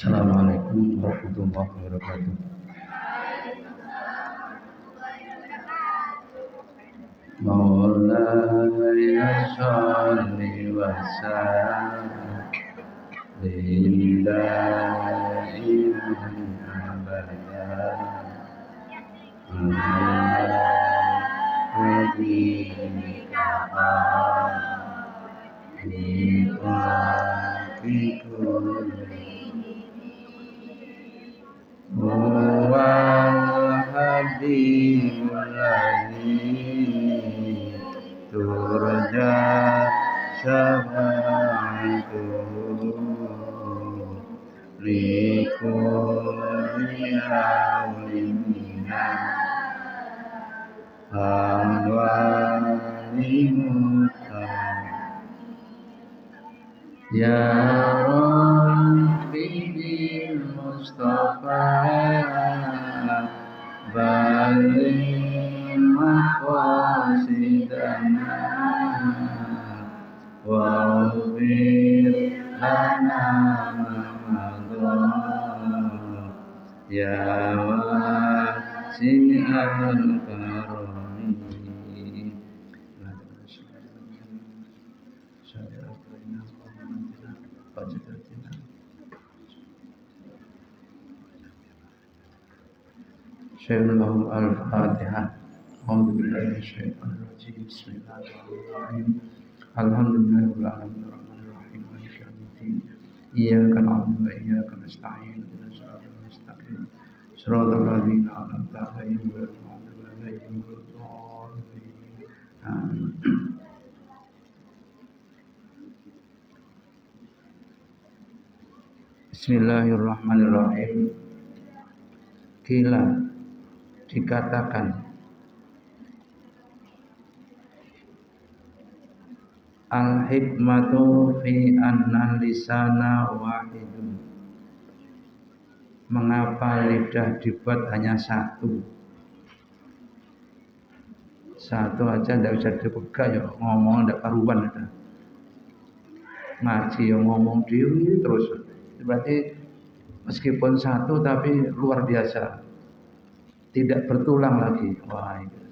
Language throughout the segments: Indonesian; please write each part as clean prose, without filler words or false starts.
Assalamualaikum warahmatullahi wabarakatuh. Maulaya sholli wa sallim daiman abadan ala habibika wal habibul ladzi turja syafa'atuhu likulli hawlin ya Rabbi bil Mustafa baligh maqasidana waghfir lana ma madha ya wasi'al karami. Syaikhul Al-Fatihah. A'udzubillahi minasyaitonir rajim. Bismillahirrahmanirrahim. Alhamdulillahirabbil alamin arrahmanir rahim maliki yaumiddin. Iyyaka na'budu wa iyyaka nasta'in. Ihdinas siratal mustaqim. Shiratal ladzina an'amta 'alaihim ghairil maghdubi 'alaihim waladdallin. Amin. Bismillahirrahmanirrahim. Kila dikatakan al-hikmatu fi anna lisana wahidun. Mengapa lidah dibuat hanya satu? Satu aja tidak bisa dipegang ya, ngomong tidak karuan ada. Ngaji yang ngomong diri terus. Berarti meskipun satu tapi luar biasa. Tidak bertulang lagi. Wah, itu.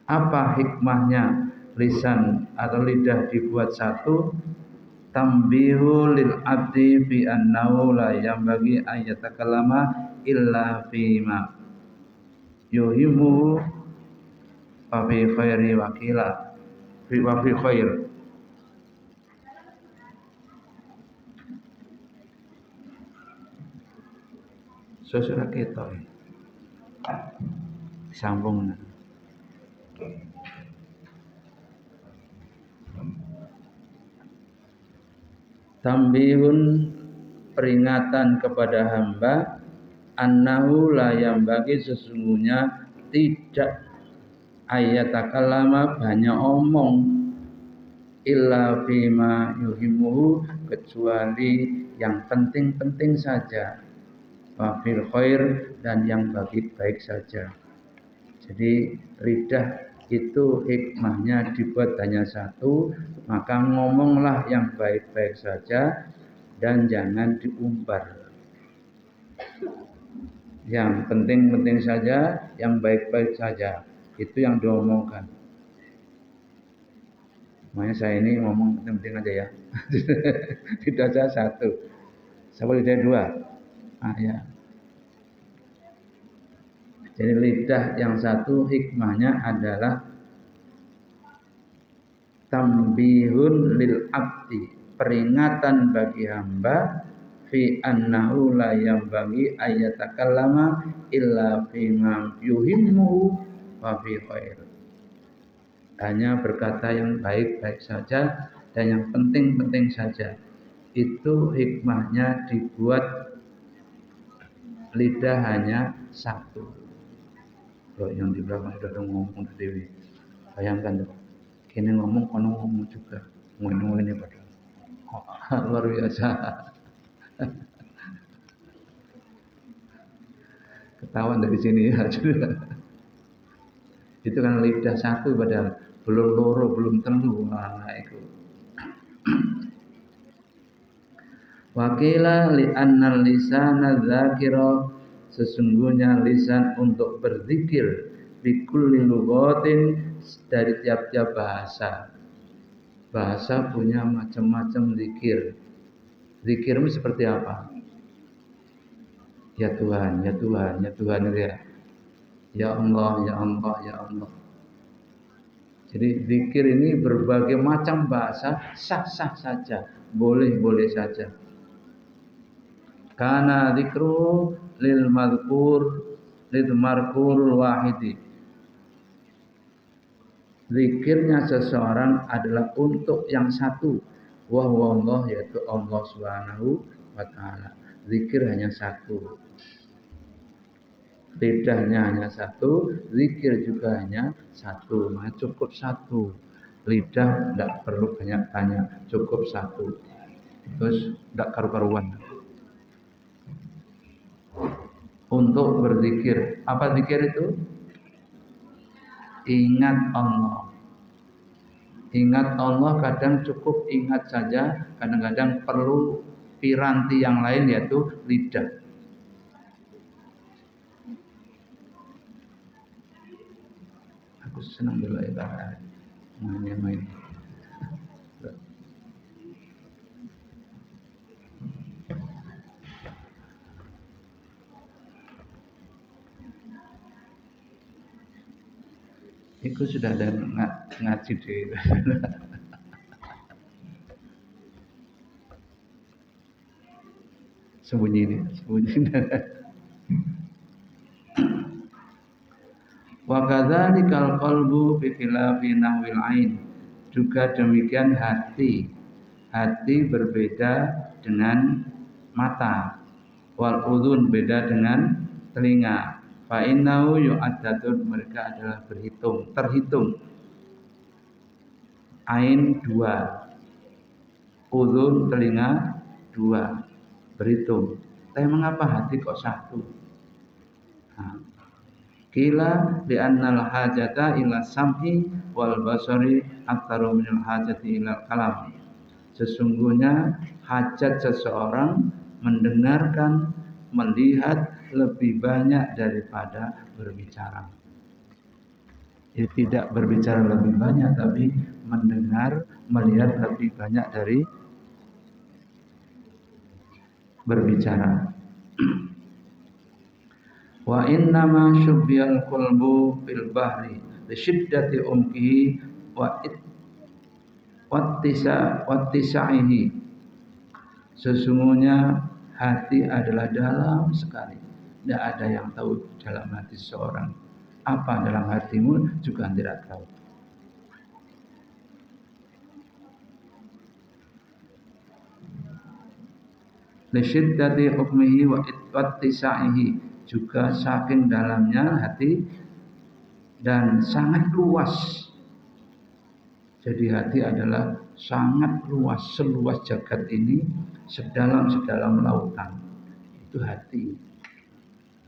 Apa hikmahnya lisan atau lidah dibuat satu? Tambihu lil abdi bi annahu la yambagi ayatakallama illa fima yuhimu wa fi khairi wakila wa fi khair. Sesuatu kita sambung. Tambihun, peringatan kepada hamba, annahu la yambagi, sesungguhnya tidak ayatakallama banyak omong, illa bima yuhimuhu, kecuali yang penting-penting saja, wa fil khair, dan yang baik-baik saja. Jadi lidah itu hikmahnya dibuat hanya satu, maka ngomonglah yang baik-baik saja dan jangan diumbar. Yang penting-penting saja, yang baik-baik saja, itu yang diomongkan. Makanya saya ini ngomong penting-penting aja ya. Tidak saja satu. Sama lidah dua. Ya. Jadi lidah yang satu hikmahnya adalah tambihun lil abdi, peringatan bagi hamba, fi annahu la yambagi ayatakallama illa fima yuhimmu wa fi khair. Hanya berkata yang baik-baik saja dan yang penting-penting saja. Itu hikmahnya dibuat lidah hanya satu. Loh, yang di belakang sudah ngomong tadi. Bayangkan tuh. Kini ngomong, kono ngomong juga. Ngomong ini padahal. Luar biasa. Ketahuan dari sini ya. Itu kan lidah satu padahal. Belum loro, belum telu. Nah, itu. Wakila li annal lisana dzakira, sesungguhnya lisan untuk berzikir bikulli lughatin, dari tiap-tiap bahasa. Bahasa punya macam-macam zikir. Zikirmu seperti apa? Ya Tuhan, ya Tuhan, ya Tuhan itu ya. Ya Allah, ya Allah, ya Allah. Jadi zikir ini berbagai macam bahasa, sah-sah saja, boleh-boleh saja. Karena zikru lil markurul wahidi. Zikirnya seseorang adalah untuk yang satu. Wa huwa Allah, yaitu Allah Subhanahu wa taala. Zikir hanya satu. Lidahnya hanya satu, zikir juga hanya satu. Nah, cukup satu. Lidah tidak perlu banyak-banyak, cukup satu. Terus tidak karu-karuan. Untuk berzikir, apa zikir itu? Ingat Allah. Ingat Allah kadang cukup ingat saja, kadang-kadang perlu piranti yang lain yaitu lidah. Aku senang dulu ya main. Itu sudah ada ngaji di sembunyi. Wa kadzalikal qalbu bi khilafi nahwil ain. Juga demikian hati. Hati berbeda dengan mata. Wal udhun beda dengan telinga. Fa innahu yu'addatun, mereka adalah terhitung. Ain 2, udhun telinga 2, berhitung. Tapi mengapa hati kok 1? Nah, kila bi annal hajata ila sam'i wal basari aktsaru minal hajati ila kalam. Sesungguhnya hajat seseorang mendengarkan, melihat lebih banyak daripada berbicara. Jadi tidak berbicara lebih banyak, tapi mendengar, melihat lebih banyak dari berbicara. Wa inna ma syubbiyal qalbu fil bahri li syiddati umqihi wattisa'ihi. Sesungguhnya hati adalah dalam sekali. Tidak ada yang tahu dalam hati seseorang. Apa dalam hatimu juga tidak tahu. Lisyiddati hukmihi wa ittisa'ihi, juga saking dalamnya hati dan sangat luas. Jadi hati adalah sangat luas, seluas jagat ini, sedalam lautan. Itu hati.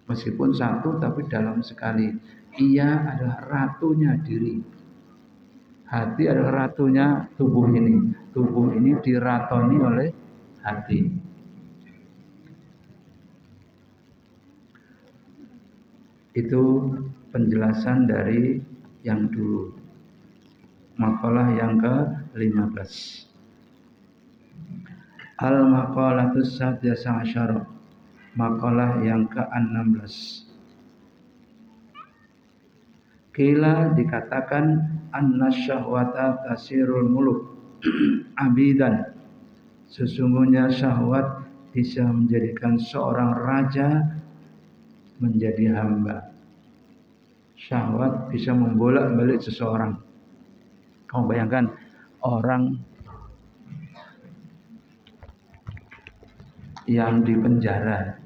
Meskipun satu tapi dalam sekali. Ia adalah ratunya diri. Hati adalah ratunya tubuh ini. Tubuh ini diratoni oleh hati. Itu penjelasan dari yang dulu. Makalah yang ke-15. Al-maqalatus sadisah asyara. Makalah yang ke-16. Kila dikatakan annasyahwata tasirul muluk abidan. Sesungguhnya syahwat bisa menjadikan seorang raja menjadi hamba. Syahwat bisa membolak-balik seseorang. Kamu bayangkan orang yang di penjara,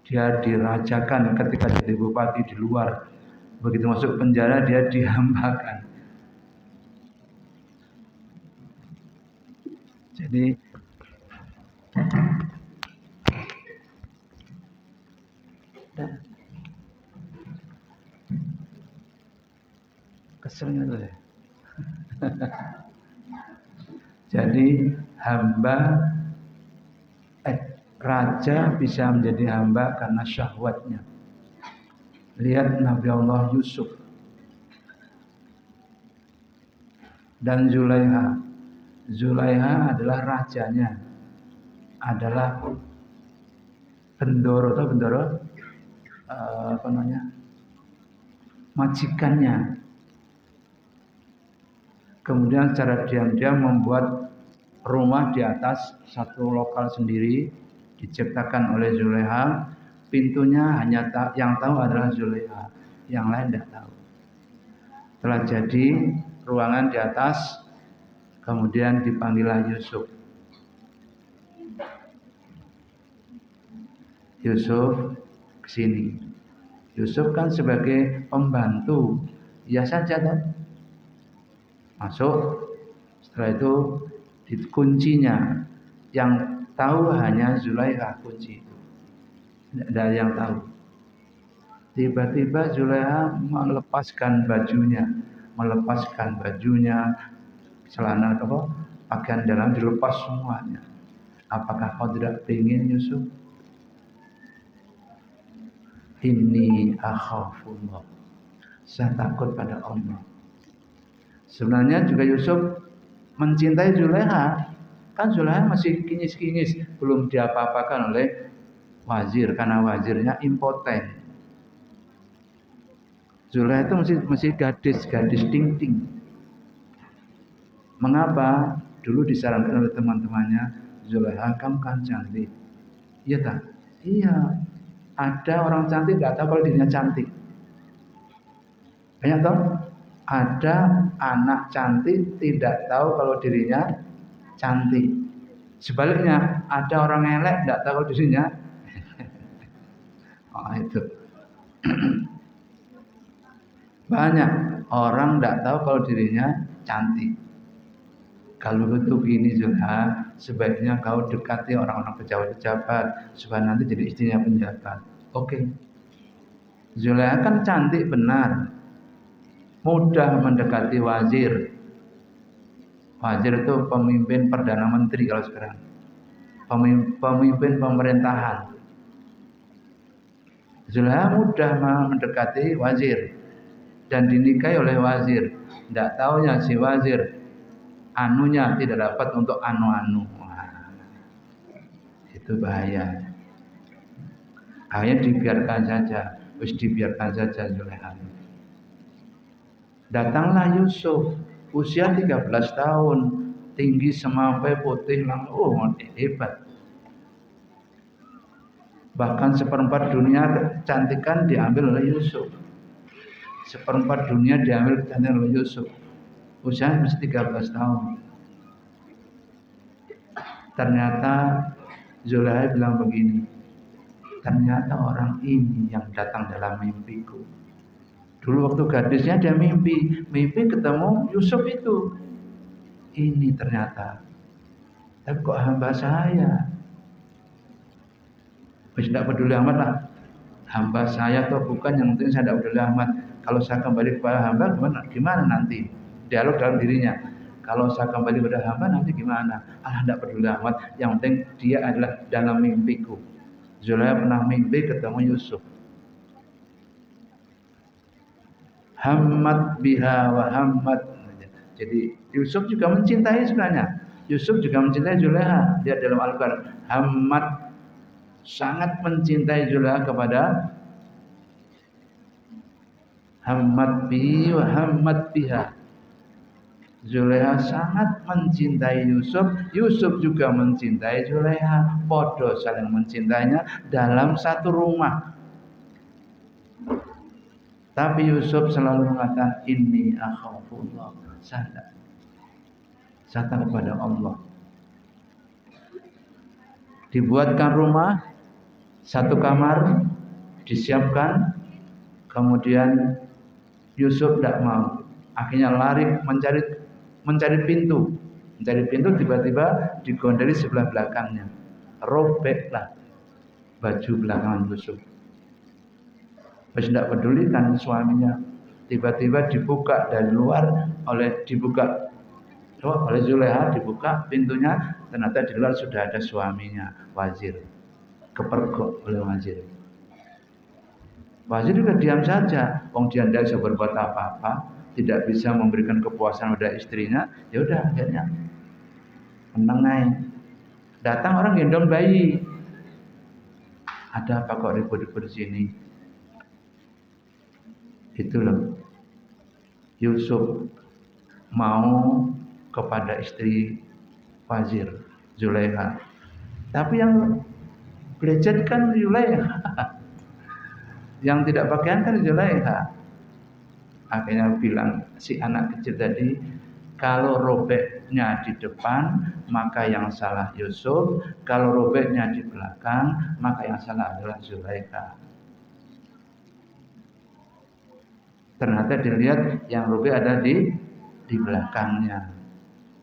dia dirajakan ketika jadi bupati di luar. Begitu masuk penjara dia dihambakan. Jadi keselnya tuh ya. Jadi hamba Raja bisa menjadi hamba karena syahwatnya. Lihat Nabi Allah Yusuf dan Zulaiha. Zulaiha adalah rajanya, adalah bendoro majikannya. Kemudian secara diam-diam membuat rumah di atas satu lokal sendiri diciptakan oleh Zulaiha. Pintunya hanya yang tahu adalah Zulaiha, yang lain tidak tahu. Telah jadi ruangan di atas, kemudian dipanggillah Yusuf. Yusuf kesini. Yusuf kan sebagai pembantu, ya saja kan. Masuk. Setelah itu kuncinya yang tahu hanya Zulaiha kunci itu. Tidak ada yang tahu. Tiba-tiba Zulaiha melepaskan bajunya, celana atau pakaian dalam dilepas semuanya. Apakah kau tidak ingin Yusuf? Inni akhafullah. Saya takut pada Allah. Sebenarnya juga Yusuf mencintai Zulaiha. Kan Zulaiha masih kinyis-kinyis, belum diapa-apakan oleh wazir karena wazirnya impoten. Zulaiha itu masih gadis ting-ting. Mengapa? Dulu disarankan oleh teman-temannya, Zulaiha kamu kan cantik. Iya tak? Iya. Ada orang cantik nggak tahu kalau dirinya cantik. Banyak tahu? Ada anak cantik tidak tahu kalau dirinya cantik. Sebaliknya, ada orang elek tidak tahu kalau dirinya. Oh, itu. Banyak orang tidak tahu kalau dirinya cantik. Kalau betul gini Zulaiha, sebaiknya kau dekati orang-orang pejabat-pejabat supaya nanti jadi istrinya penjabat. Oke. Zulaiha kan cantik benar, mudah mendekati wazir. Wazir itu pemimpin perdana menteri kalau sekarang, pemimpin pemerintahan. Zulaiha mudah mendekati wazir dan dinikahi oleh wazir. Tidak tahunya si wazir anunya tidak dapat untuk anu-anu. Wah, itu bahaya. Akhirnya dibiarkan saja, dibiarkan saja Zulaiha. Datanglah Yusuf, usia 13 tahun, tinggi semampai putih langsung, hebat. Bahkan seperempat dunia kecantikan diambil oleh Yusuf. Seperempat dunia diambil kecantikan oleh Yusuf. Usia masih 13 tahun. Ternyata Zulaiha bilang begini, ternyata orang ini yang datang dalam mimpiku. Dulu waktu gadisnya dia mimpi ketemu Yusuf itu. Ini ternyata. Tapi kok hamba saya? Tidak peduli amat lah. Hamba saya atau bukan, yang penting saya tidak peduli amat. Kalau saya kembali kepada hamba gimana nanti? Dialog dalam dirinya. Kalau saya kembali kepada hamba nanti gimana? Tidak peduli amat. Yang penting dia adalah dalam mimpiku. Zulaiha pernah mimpi ketemu Yusuf. Hammat biha wa hammat. Jadi Yusuf juga mencintai sebenarnya. Yusuf juga mencintai Zulaiha. Dia dalam Al-Quran hammat, sangat mencintai Zulaiha kepada hammat bihi wa hammat biha. Zulaiha sangat mencintai Yusuf, Yusuf juga mencintai Zulaiha, podo saling mencintainya dalam satu rumah. Tapi Yusuf selalu mengatakan inni akhafullah, saya takut kepada Allah. Dibuatkan rumah, satu kamar disiapkan, kemudian Yusuf tidak mau, akhirnya lari mencari pintu. Tiba-tiba digondeli sebelah belakangnya, robeklah baju belakangan Yusuf. Tidak pedulikan suaminya, tiba-tiba dibuka dari luar oleh Zulaiha, dibuka pintunya, ternyata di luar sudah ada suaminya, wazir. kepergok oleh wazir. Wazir juga diam saja, wong dia tidak bisa berbuat apa-apa, tidak bisa memberikan kepuasan pada istrinya, ya udah akhirnya menang naik. Datang orang gendong bayi, ada apa kok ribut-ribut di sini? Itu loh, Yusuf mau kepada istri wazir Zulaikha, tapi yang belajar kan Zulaikha. Yang tidak pakaian kan Zulaikha. Akhirnya bilang si anak kecil tadi, kalau robeknya di depan maka yang salah Yusuf, kalau robeknya di belakang maka yang salah adalah Zulaikha. Ternyata dilihat yang robek ada di belakangnya.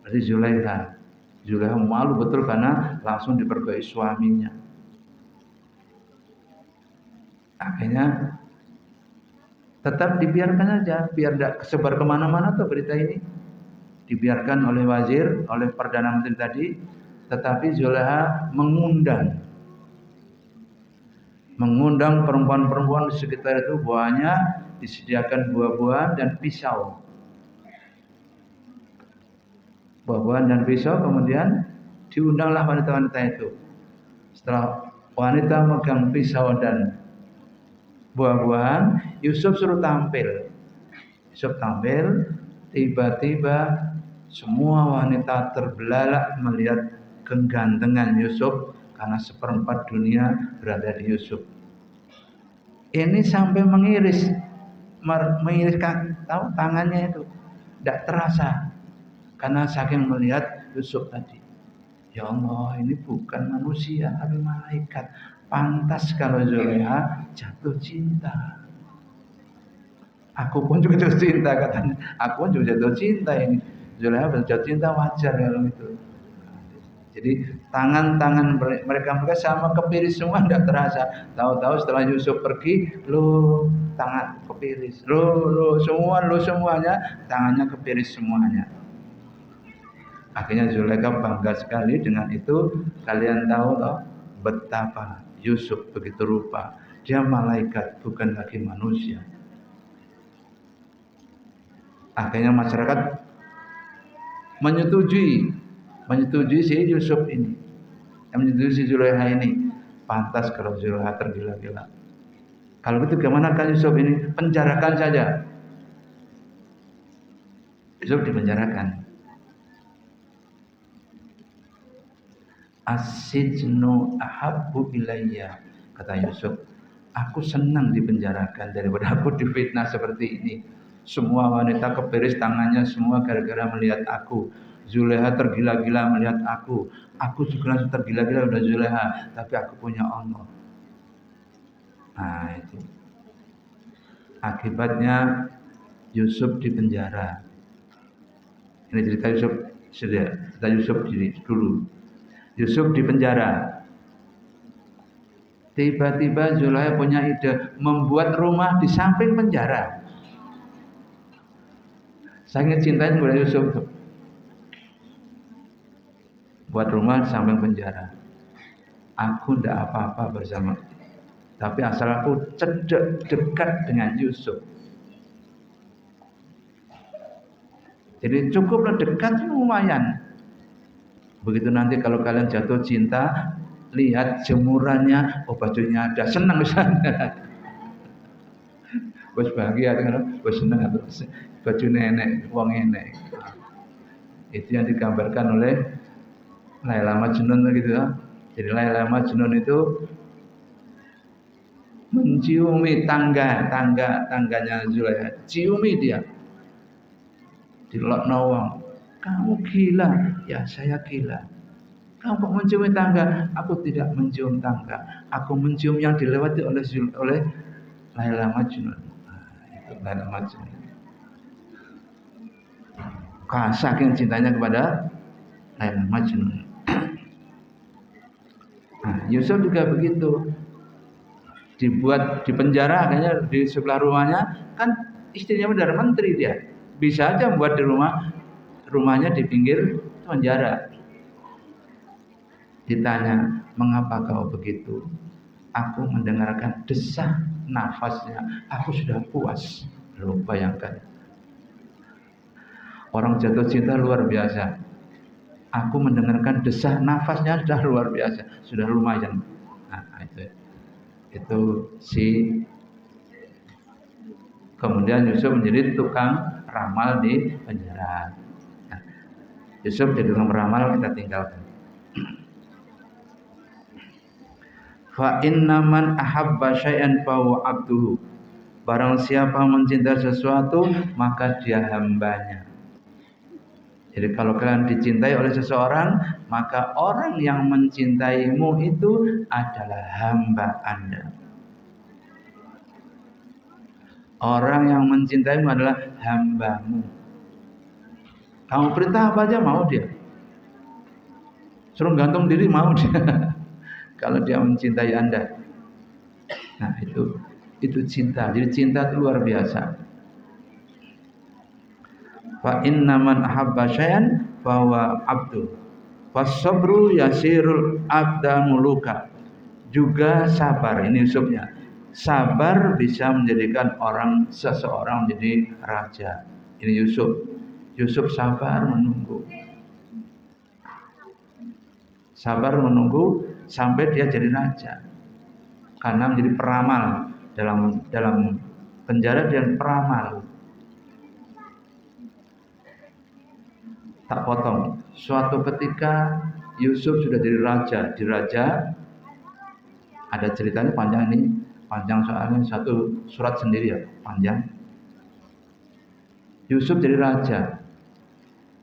Berarti Zulaikha. Zulaikha malu betul karena langsung dipergok suaminya. Akhirnya tetap dibiarkan saja, biar tidak kesebar kemana-mana tuh berita ini. Dibiarkan oleh wazir, oleh perdana menteri tadi. Tetapi Zulaikha mengundang perempuan-perempuan di sekitar itu, buahnya disediakan buah-buahan dan pisau. Buah-buahan dan pisau, kemudian diundanglah wanita-wanita itu. Setelah wanita megang pisau dan buah-buahan, Yusuf suruh tampil. Tiba-tiba semua wanita terbelalak melihat kegantengan Yusuf karena seperempat dunia berada di Yusuf. Ini sampai mengiris tangannya itu, tidak terasa karena saking melihat Yusuf tadi. Ya Allah, ini bukan manusia tapi malaikat. Pantas kalau Zulaikha jatuh cinta. Aku pun juga jatuh cinta katanya. Aku pun juga jatuh cinta ini. Zulaikha jatuh cinta wajar kalau itu. Jadi tangan-tangan mereka sama kepiris semua, tidak terasa. Tahu-tahu setelah Yusuf pergi, tangan kepiris. Semuanya tangannya kepiris semuanya. Akhirnya Zulaikha bangga sekali dengan itu. Kalian tahu loh betapa Yusuf begitu rupa, dia malaikat bukan lagi manusia. Akhirnya masyarakat menyetujui si Yusuf ini, menyetujui si Zulaikha ini. Pantas kalau Zulaikha tergila-gila. Kalau gitu gimana kan Yusuf ini? Penjarakan saja. Yusuf dipenjarakan. As-sijnu ahabbu ilayya, kata Yusuf, aku senang dipenjarakan daripada aku difitnah seperti ini. Semua wanita kepiris tangannya semua gara-gara melihat aku. Zulaikha tergila-gila melihat aku. Aku juga langsung tergila-gila udah Zulaikha, tapi aku punya Allah. Nah itu akibatnya Yusuf dipenjara. Ini cerita Yusuf dulu. Yusuf di penjara. Tiba-tiba Zulaikha punya ide membuat rumah di samping penjara. Sangat cintanya kepada Yusuf. Buat rumah di samping penjara. Aku tidak apa-apa bersama, tapi asal aku dekat dengan Yusuf. Jadi cukuplah dekat, lumayan. Begitu nanti kalau kalian jatuh cinta, lihat jemurannya, bajunya ada, senang misalnya. Bos bahagia dengan bos senang atau baju nenek, uang nenek. Itu yang digambarkan oleh Laila Majnun gitu ya. Jadi Laila Majnun itu menciumi tangganya Zulaikha, ciumi dia. Dilokno wong. Kamu gila, ya saya gila. Kamu kok mencium tangga? Aku tidak mencium tangga. Aku mencium yang dilewati oleh Laila Majnun. Itu Laila Majnun. Saking cintanya kepada Laila Majnun. Nah, Yusuf juga begitu. Dibuat di penjara, akhirnya di sebelah rumahnya kan istrinya Perdana Menteri dia. Bisa aja buat di rumahnya di pinggir penjara. Ditanya, Mengapa kau begitu? Aku mendengarkan desah nafasnya, aku sudah puas. Lu bayangkan, orang jatuh cinta luar biasa. Aku mendengarkan desah nafasnya sudah luar biasa, sudah lumayan. Nah, itu si kemudian Yusuf menjadi tukang ramal di penjara. Nah, Yusuf jadi tukang ramal, kita tinggalkan. Fa inna man ahabba syai'an fa huwa abduhu. Barang siapa mencintai sesuatu, maka dia hambanya. Jadi kalau kalian dicintai oleh seseorang, maka orang yang mencintaimu itu adalah hamba Anda. Orang yang mencintaimu adalah hambamu. Kamu perintah apa aja mau dia. Suruh gantung diri mau dia. Kalau dia mencintai Anda. Nah, itu cinta. Jadi cinta itu luar biasa. Fa inna man ahabba syai'an fa huwa abdu. Fasabru yasirul abda muluka. Juga sabar, ini Yusufnya. Sabar bisa menjadikan seseorang menjadi raja. Ini Yusuf. Yusuf sabar menunggu. Sabar menunggu sampai dia jadi raja. Karena menjadi peramal dalam penjara, dia peramal. Tak potong. Suatu ketika Yusuf sudah jadi raja. Di raja ada ceritanya panjang ini. Panjang soalnya satu surat sendiri ya, panjang. Yusuf jadi raja.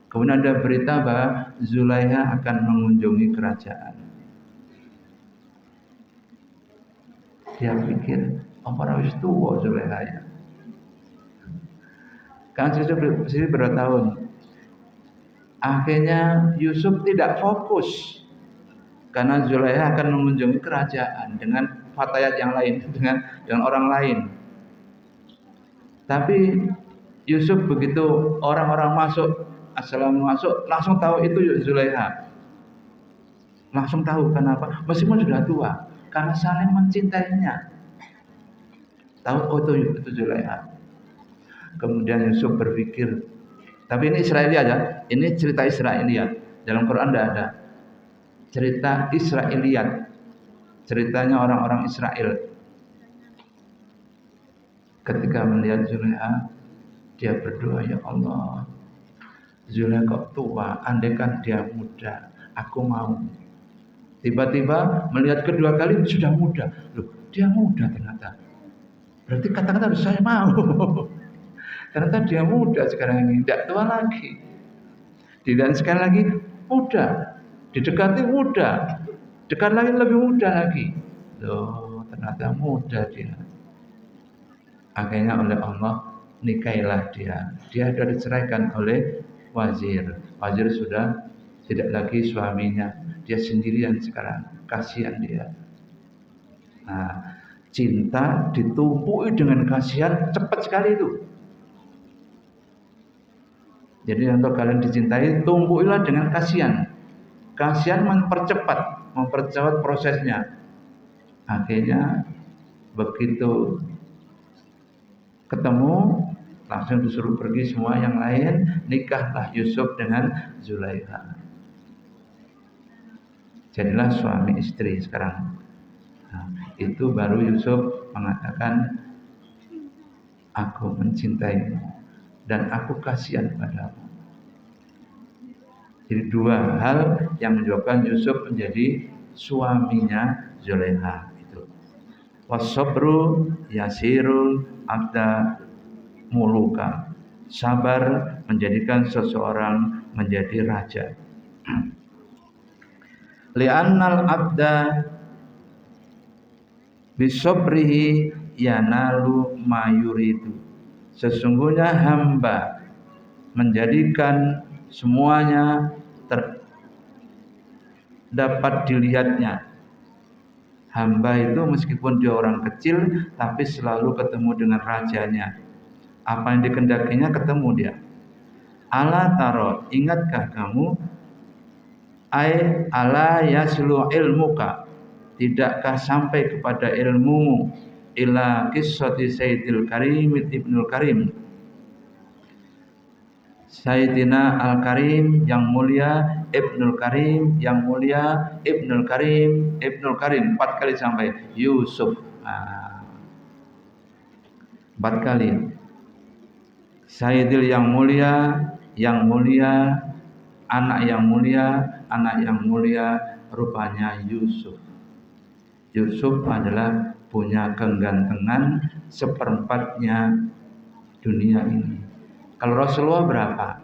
Kemudian ada berita bahwa Zulaiha akan mengunjungi kerajaan. Dia pikir, apa wis tuwa Zulaiha ya? Kan Yusuf berapa tahun? Akhirnya Yusuf tidak fokus karena Zulaiha akan mengunjungi kerajaan dengan fatayat yang lain, dengan orang lain. Tapi Yusuf begitu orang-orang masuk, assalamualaikum, langsung tahu itu Zulaiha. Langsung tahu kenapa? Meskipun sudah tua, karena saling mencintainya. Tahu itu Zulaiha. Kemudian Yusuf berpikir, tapi ini Israeli aja, ini cerita Israeliat. Dalam Quran tidak ada. Cerita Israeliat. Ceritanya orang-orang Israel. Ketika melihat Zulaiha, dia berdoa, ya Allah, Zulaiha kok tua, andaikan dia muda, aku mau. Tiba-tiba melihat kedua kali sudah muda. Loh, dia muda ternyata. Berarti kata-kata harus saya mau. Ternyata dia muda sekarang ini, tidak tua lagi. Dan sekali lagi muda, didekati muda, dekat lagi lebih muda lagi. Loh, ternyata muda dia. Akhirnya oleh Allah nikailah dia. Dia sudah diceraikan oleh wazir. Wazir sudah tidak lagi suaminya. Dia sendirian sekarang. Kasihan dia. Nah, cinta ditumpui dengan kasihan cepat sekali itu. Jadi untuk kalian dicintai, tumpuilah dengan kasihan. Kasihan mempercepat prosesnya. Akhirnya begitu ketemu, langsung disuruh pergi semua yang lain, nikahlah Yusuf dengan Zulaiha. Jadilah suami istri sekarang. Nah, itu baru Yusuf mengatakan, aku mencintaimu dan aku kasihan padamu. Jadi dua hal yang menyebabkan Yusuf menjadi suaminya Zulaiha itu. Wasabru yasirul abda muluka. Sabar menjadikan seseorang menjadi raja. Li'annal abda bisabrihi yanalu mayuridu. Sesungguhnya hamba menjadikan semuanya dapat dilihatnya. Hamba itu meskipun dia orang kecil, tapi selalu ketemu dengan rajanya. Apa yang dikendakinya ketemu dia. Ala taro, ingatkah kamu? Ala yaslu ilmuka, tidakkah sampai kepada ilmumu ila qissati Sayyidil Karim Ibnul Karim, Sayyidina Al-Karim yang mulia, Ibnul Karim yang mulia, Ibnul Karim, Ibnul Karim 4 kali sampai Yusuf. 4 kali. Sayyidil yang mulia, anak yang mulia, rupanya Yusuf. Yusuf adalah punya kegantengan seperempatnya dunia ini. Kalau Rasulullah berapa?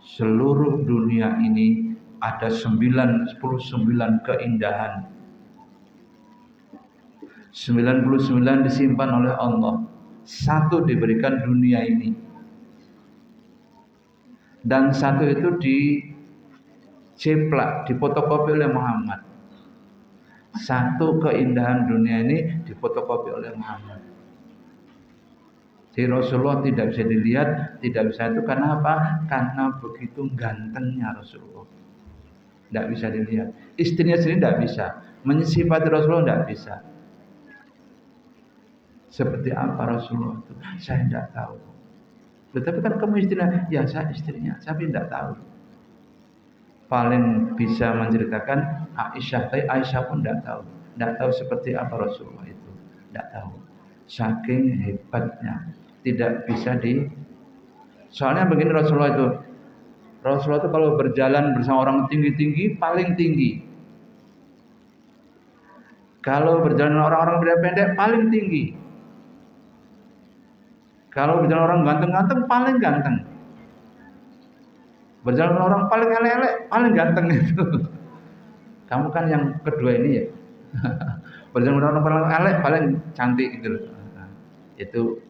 Seluruh dunia ini ada 99 keindahan. 99 disimpan oleh Allah. 1 diberikan dunia ini. Dan 1 itu diceplak, difotokopi oleh Muhammad. 1 keindahan dunia ini difotokopi oleh Muhammad. Jadi Rasulullah tidak bisa dilihat, tidak bisa itu karena apa? Karena begitu gantengnya Rasulullah. Tidak bisa dilihat. Istrinya sendiri tidak bisa. Menyifati Rasulullah tidak bisa. Seperti apa Rasulullah itu? Saya tidak tahu. Tetapi kan kamu istrinya, ya saya istrinya, tapi tidak tahu. Paling bisa menceritakan Aisyah, tapi Aisyah pun tidak tahu. Tidak tahu seperti apa Rasulullah itu. Tidak tahu. Saking hebatnya. Tidak bisa soalnya begini Rasulullah itu kalau berjalan bersama orang tinggi-tinggi paling tinggi. Kalau berjalan orang-orang pendek-pendek paling tinggi. Kalau berjalan orang ganteng-ganteng paling ganteng. Berjalan orang paling elek-elek paling ganteng itu. Kamu kan yang kedua ini ya. Berjalan orang paling elek paling cantik gitu. Itu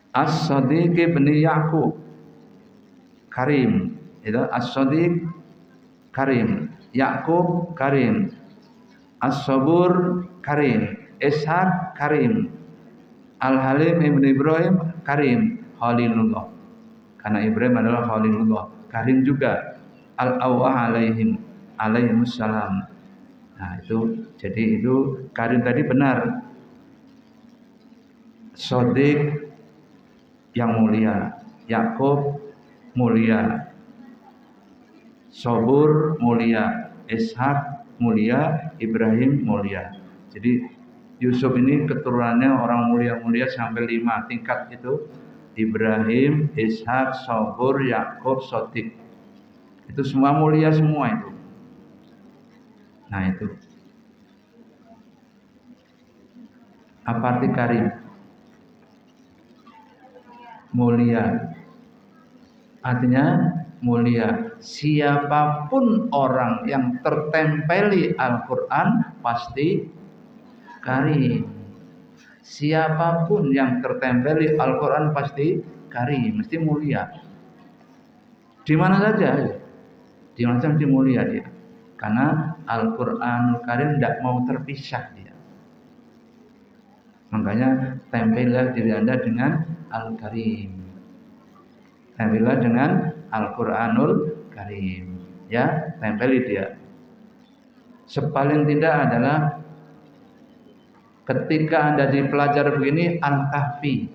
As-Sadiq bin Ya'qub Karim. Itu As-Sadiq Karim, Ya'qub Karim, As-Sabur Karim, Ishaq Karim, Al-Halim ibn Ibrahim Karim, Khalilullah. Karena Ibrahim adalah Khalilullah. Karim juga Al-Awwah alaihimussalam. Nah itu, jadi itu Karim tadi benar. Sadiq yang mulia, Yakub mulia, Sabur mulia, Ishak mulia, Ibrahim mulia. Jadi Yusuf ini keturunannya orang mulia-mulia sampai 5 tingkat itu. Ibrahim, Ishak, Sabur, Yakub, Sadiq. Itu semua mulia semua itu. Nah itu. Apa arti karim? Mulia. Artinya mulia. Siapapun orang yang tertempeli Al-Quran pasti karim. Siapapun yang tertempeli Al-Quran pasti karim, mesti mulia. Di mana saja, di mana saja mulia dia. Karena Al-Quran Karim tidak mau terpisah dia. Makanya tempellah diri Anda dengan Al-Karim. Tempellah dengan Al-Quranul Karim. Ya, tempeli dia. Sepaling tidak adalah ketika Anda di pelajar begini Al-Kahfi.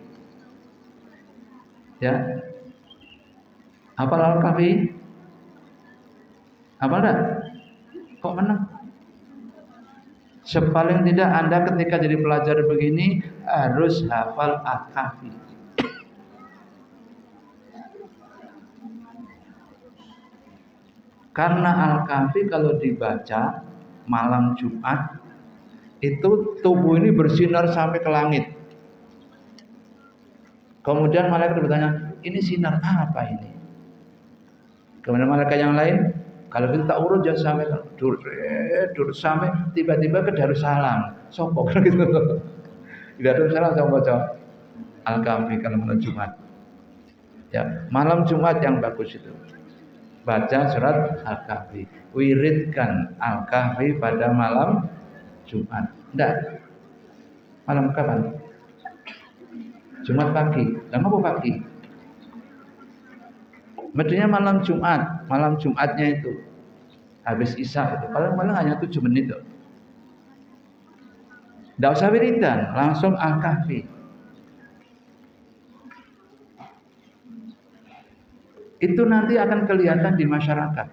Ya. Apa Al-Kahfi? Apa enggak? Kok menang? Sepaling tidak Anda ketika jadi pelajar begini harus hafal Al-Kahfi. Karena Al-Kahfi kalau dibaca malam Jumat itu tubuh ini bersinar sampai ke langit. Kemudian malaikat bertanya, ini sinar apa ini? Kemudian malaikat yang lain, kalau kita tak urut jangan sampai dur sampai tiba-tiba ke Darussalam. Sopo gitu. Di Darussalam sama baca Al-Kahfi kalau malam Jumat. Ya, malam Jumat yang bagus itu. Baca surat Al-Kahfi. Wiridkan Al-Kahfi pada malam Jumat. Enggak. Malam kapan? Jumat pagi. Lama apa pagi? Mestinya malam Jumat. Malam Jumatnya itu. habis isya itu paling hanya 7 menit tuh. Tidak usah wiridan, langsung Al-Kahfi. Itu nanti akan kelihatan di masyarakat.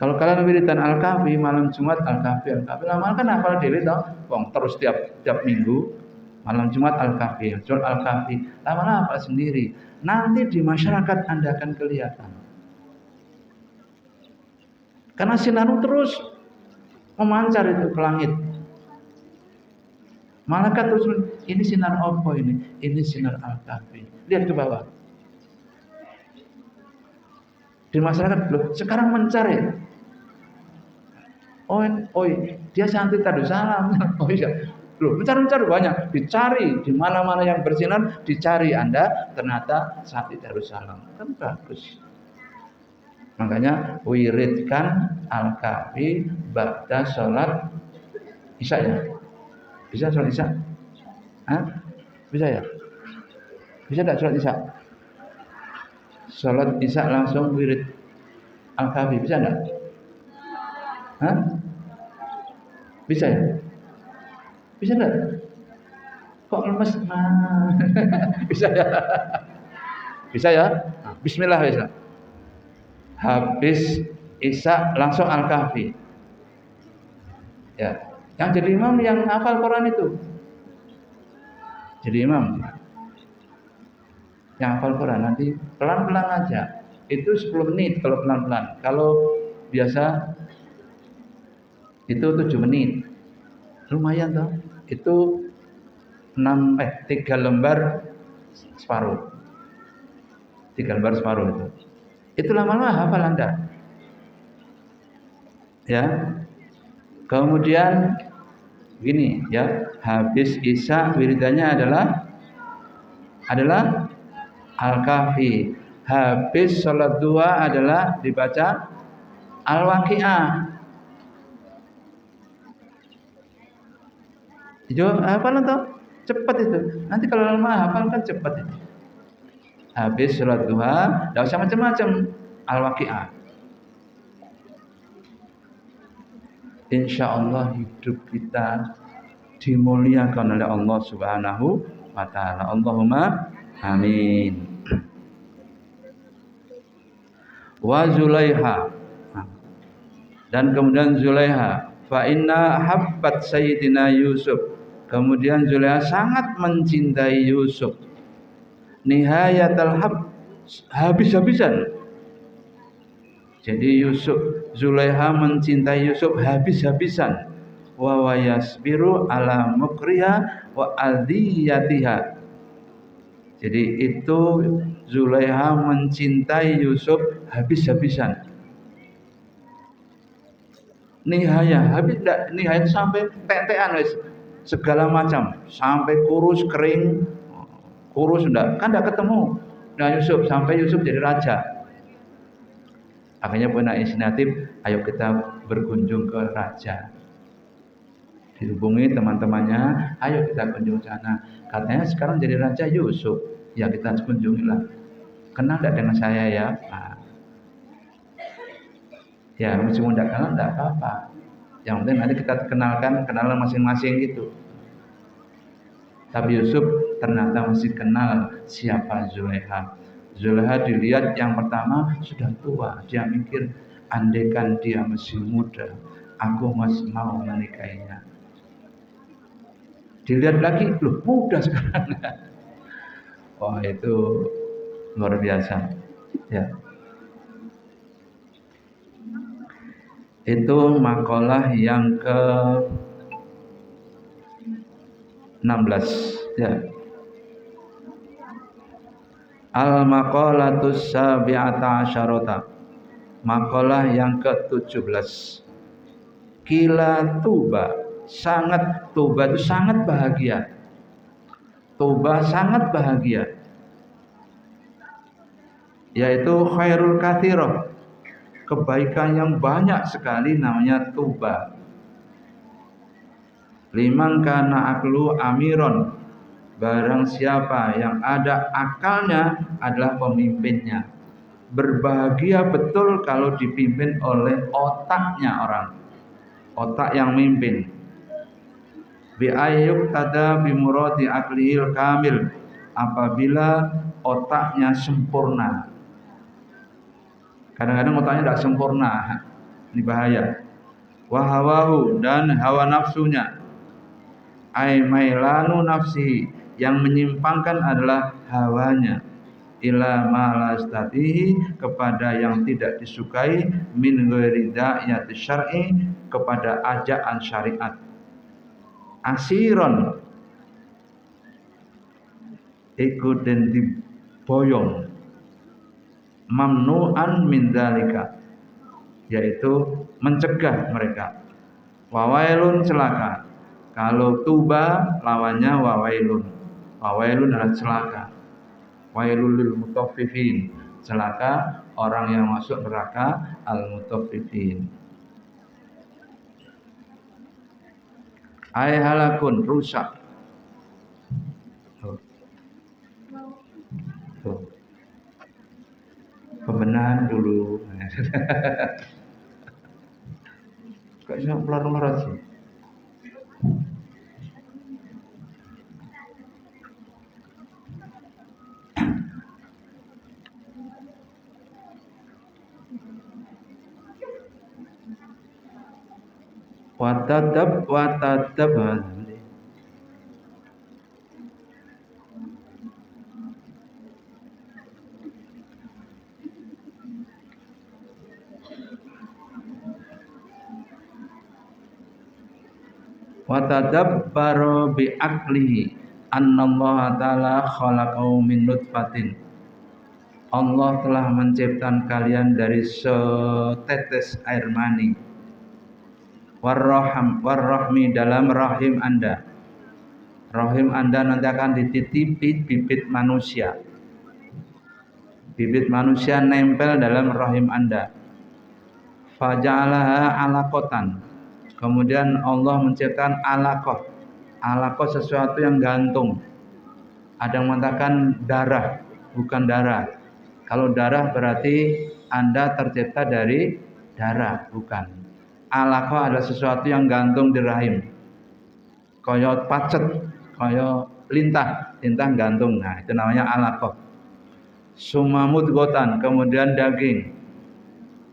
Kalau kalian wiridan Al-Kahfi malam Jumat Al-Kahfi, lama kan hafal dhewe toh, wong terus tiap minggu malam Jumat Al-Kahfi, Jumat Al-Kahfi, lama-lama hafal sendiri. Nanti di masyarakat Anda akan kelihatan. Karena sinar terus memancar itu ke langit. Malaikat terus, ini sinar apa ini? Ini sinar Al-Kahfi. Lihat ke bawah. Di masyarakat loh, sekarang mencari. Oh, dia santri Darussalam. Oh iya. Loh, mencari banyak, dicari di mana-mana yang bersinar, dicari Anda ternyata santri Darussalam. Kan bagus. Makanya wiridkan Al-Kahfi ba'da sholat isya ya. Bisa sholat isya? Hah? Bisa ya? Bisa tidak sholat isya? Sholat isya langsung wirid Al-Kahfi, bisa tidak? Hah? Bisa ya? Bisa tidak? Kok lemes? Nah. Bisa ya? Bisa ya? Nah, bismillah bisa. Habis isya langsung Al-Kahfi. Ya, yang jadi imam yang hafal Quran itu. Jadi imam. Yang hafal Quran nanti pelan-pelan aja. Itu 10 menit kalau pelan-pelan. Kalau biasa itu 7 menit. Lumayan toh. Itu 3 lembar separuh. 3 lembar separuh itu. Itu lama-lama hafal Anda. Ya. Kemudian gini ya, habis isya wiridannya adalah Al-Kahfi. Habis sholat duha adalah dibaca Al-Waqiah. Itu hafal atau cepat itu. Nanti kalau lama hafal kan cepat itu. Habis sholat duha, tidak usah macam-macam. Al-Waqiah. Insya Allah hidup kita dimuliakan oleh Allah Subhanahu wa Ta'ala. Allahumma amin. Wa Zulaiha, dan kemudian Zulaiha, fa inna habbat sayyidina Yusuf. Kemudian Zulaiha sangat mencintai Yusuf. Nihayatul habis-habisan. Jadi Zulaiha mencintai Yusuf habis-habisan. Wa yasbiru ala mukriha wa adiyatiha. Jadi itu Zulaiha mencintai Yusuf habis-habisan. Nihaya sampai tek-tekan wis segala macam, sampai kurus kering, kurus kan enggak ketemu. Nah Yusuf sampai Yusuf jadi raja. Akhirnya punya inisiatif, ayo kita berkunjung ke raja. Dihubungi teman-temannya, ayo kita kunjung sana. Katanya sekarang jadi raja Yusuf, ya kita kunjungilah. Kenal tidak dengan saya ya? Nah. Ya meskipun tidak kenal tidak apa-apa. Yang penting nanti kita kenalan masing-masing gitu. Tapi Yusuf ternyata masih kenal siapa Zulaiha. Zulaiha dilihat yang pertama sudah tua. Dia mikir, andaikan dia masih muda, aku masih mau menikahinya. Dilihat lagi, loh muda sekarang. Wah itu luar biasa. Ya. Itu makalah yang ke 16 ya. Al-maqalatus sabi'ata asyarata. Makalah yang ke-17. Kila tuba, tuba itu sangat bahagia. Tuba sangat bahagia. Yaitu khairul katsirah. Kebaikan yang banyak sekali namanya tuba. Liman kana aklu amiron. Barang siapa yang ada akalnya adalah pemimpinnya. Berbahagia betul kalau dipimpin oleh otaknya orang, otak yang mimpin. Bi ayyuk tada bi muradi aqlihil kamil, apabila otaknya sempurna. Kadang-kadang otaknya tidak sempurna, ini bahaya. Wahawahu, dan hawa nafsunya. Ai mailanu nafsi, yang menyimpangkan adalah hawanya. Ila malastatihi, kepada yang tidak disukai, min ghairi da'iyati syar'i, kepada ajaan syariat. Asiron, ikut dan diboyong, mamnu'an min dzalika, yaitu mencegah mereka. Wawailun, celaka. Kalau tuba lawannya wawailun. Wawailun adalah celaka. Wailul lil mutaffifin, celaka orang yang masuk neraka, al mutaffifin. Ai halakun, rusak. Tuh. Pembenahan dulu. Kok bisa melar-melar sih? Watadab watadabbaru bi aqlihi annallaha ta'ala khalaqahu min nutfatin. Allah telah menciptakan kalian dari setetes air mani. Warrahmi, dalam rahim Anda. Rahim Anda nanti akan dititipi bibit manusia. Bibit manusia nempel dalam rahim Anda. Faja'alaha alaqatan. Kemudian Allah menciptakan alaqah. Alaqah sesuatu yang gantung. Ada yang mengatakan darah, bukan darah. Kalau darah berarti Anda tercipta dari darah, bukan. Alaqah adalah sesuatu yang gantung di rahim. Kaya pacet, kaya lintah gantung. Nah, itu namanya alaqah. Summa mudghatan, kemudian daging.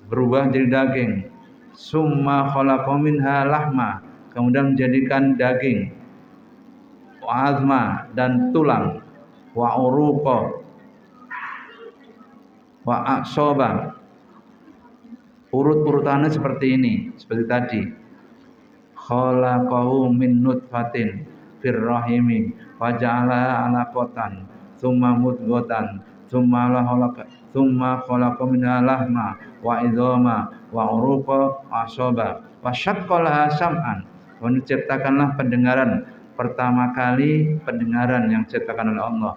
Berubah jadi daging. Summa khalaqa minha lahma, kemudian menjadikan daging. Wa azma, dan tulang. Wa uruqa, wa aqsaba. Urut-urutannya seperti ini, seperti tadi. Khalaqahu min nutfatin fir rahimi faja'ala 'alaqatan tsumma mudghatan tsumma khalaqa minha lahma wa idhama wa uruqa asaba wa syaqqalaha sam'an. Menciptakanlah pendengaran. Pertama kali pendengaran yang diciptakan oleh Allah.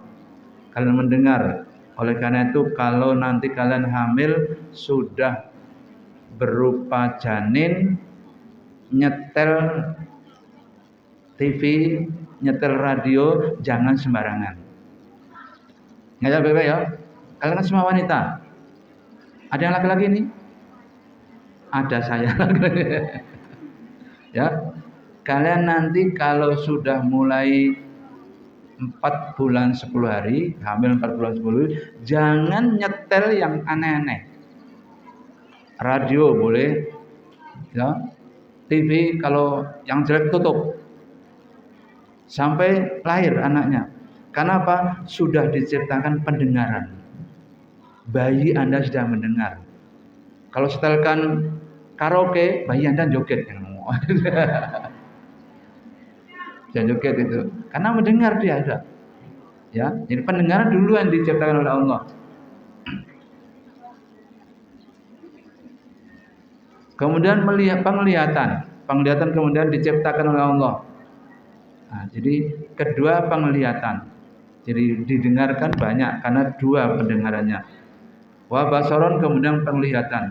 Kalian mendengar. Oleh karena itu kalau nanti kalian hamil sudah berupa janin, nyetel TV, nyetel radio, jangan sembarangan. Nggak bebek ya. Kalian kan semua wanita. Ada yang laki-laki ini? Ada saya. Ya. Kalian nanti kalau sudah mulai 4 bulan 10 hari, hamil 4 bulan 10 hari, jangan nyetel yang aneh-aneh. Radio boleh, ya. TV kalau yang jelek tutup sampai lahir anaknya. Karena apa? Sudah diciptakan pendengaran. Bayi Anda sudah mendengar. Kalau setelkan karaoke, bayi Anda joget. Jangan joget itu. Karena mendengar dia ada. Ya, jadi pendengaran dulu yang diciptakan oleh Allah. Kemudian melihat penglihatan kemudian diciptakan oleh Allah. Nah, jadi kedua penglihatan. Jadi didengarkan banyak karena dua pendengarannya. Wa basaron, kemudian penglihatan.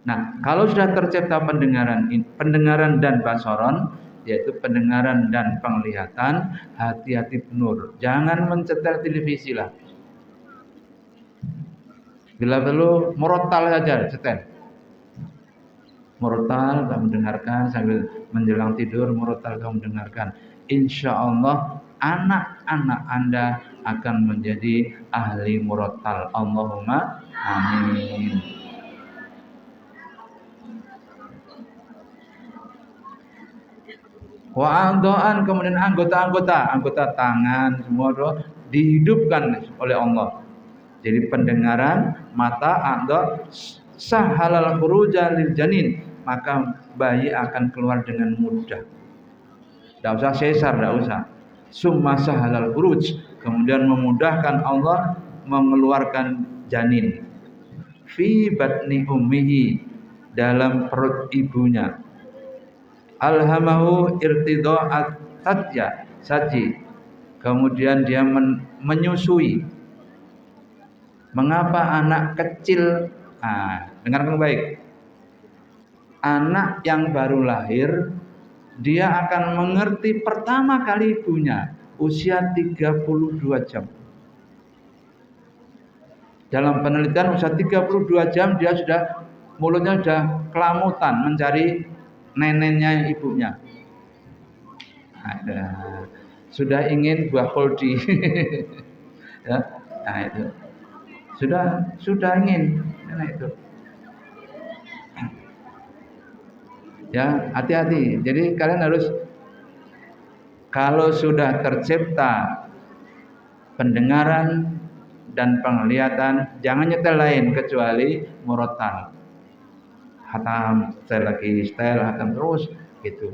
Nah, kalau sudah tercipta pendengaran dan basaron, yaitu pendengaran dan penglihatan, hati-hati benar. Jangan mencetel televisi lah. Bila perlu murotal saja, setel. Murotal kamu dengarkan sambil menjelang tidur, murotal kamu dengarkan. Insya Allah anak-anak Anda akan menjadi ahli murotal. Allahumma amin. Wa'adhaan, kemudian anggota tangan semua itu dihidupkan oleh Allah. Jadi pendengaran, mata, anda sahalal khuruja lil janin, maka bayi akan keluar dengan mudah. Tidak usah sesar, tidak usah. Summa sahalal khuruj, kemudian memudahkan Allah mengeluarkan janin. Fi batni ummihi, dalam perut ibunya. Alhamahu irtida'at saji, kemudian dia menyusui. Mengapa anak kecil, dengarkan baik, anak yang baru lahir dia akan mengerti pertama kali ibunya usia 32 jam. Dalam penelitian usia 32 jam dia sudah, mulutnya sudah kelamutan mencari neneknya ibunya. Sudah ingin buah koldi. Ya, nah itu. Sudah ingin, nah itu. Ya, hati-hati. Jadi kalian harus, kalau sudah tercipta pendengaran dan penglihatan, jangan nyetel lain kecuali murotal. Hatam, hatam terus gitu.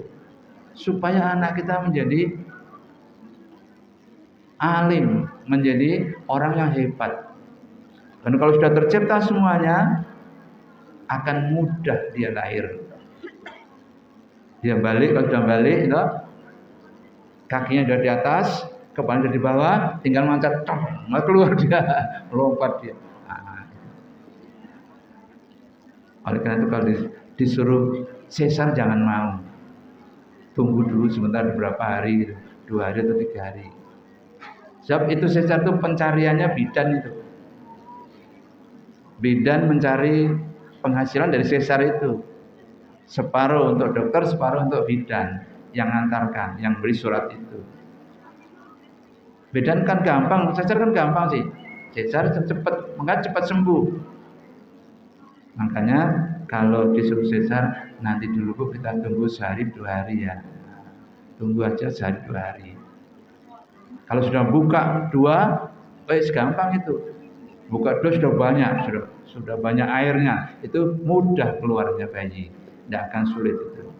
Supaya anak kita menjadi alim, menjadi orang yang hebat. Dan kalau sudah tercipta semuanya, akan mudah dia lahir. Dia balik, kalau sudah balik, itu, kakinya sudah di atas, kepalanya sudah di bawah, tinggal mancat, nggak keluar dia, lompat dia. Oleh karena itu kalau disuruh sesar jangan mau. Tunggu dulu sebentar, beberapa hari, 2 hari atau 3 hari. Sebab itu sesar itu pencariannya bidan itu. Bidan mencari penghasilan dari sesar itu. Separuh untuk dokter, separuh untuk bidan yang ngantarkan, yang beri surat itu. Bidan kan gampang, sesar kan gampang sih. Sesar cepat, maka cepat sembuh. Makanya kalau disuruh sesar, nanti dulu kita tunggu sehari 2 hari ya. Tunggu aja sehari 2 hari. Kalau sudah buka 2, gampang itu. Buka 2 sudah banyak, sudah banyak airnya, itu mudah keluarnya bayi, tidak akan sulit itu.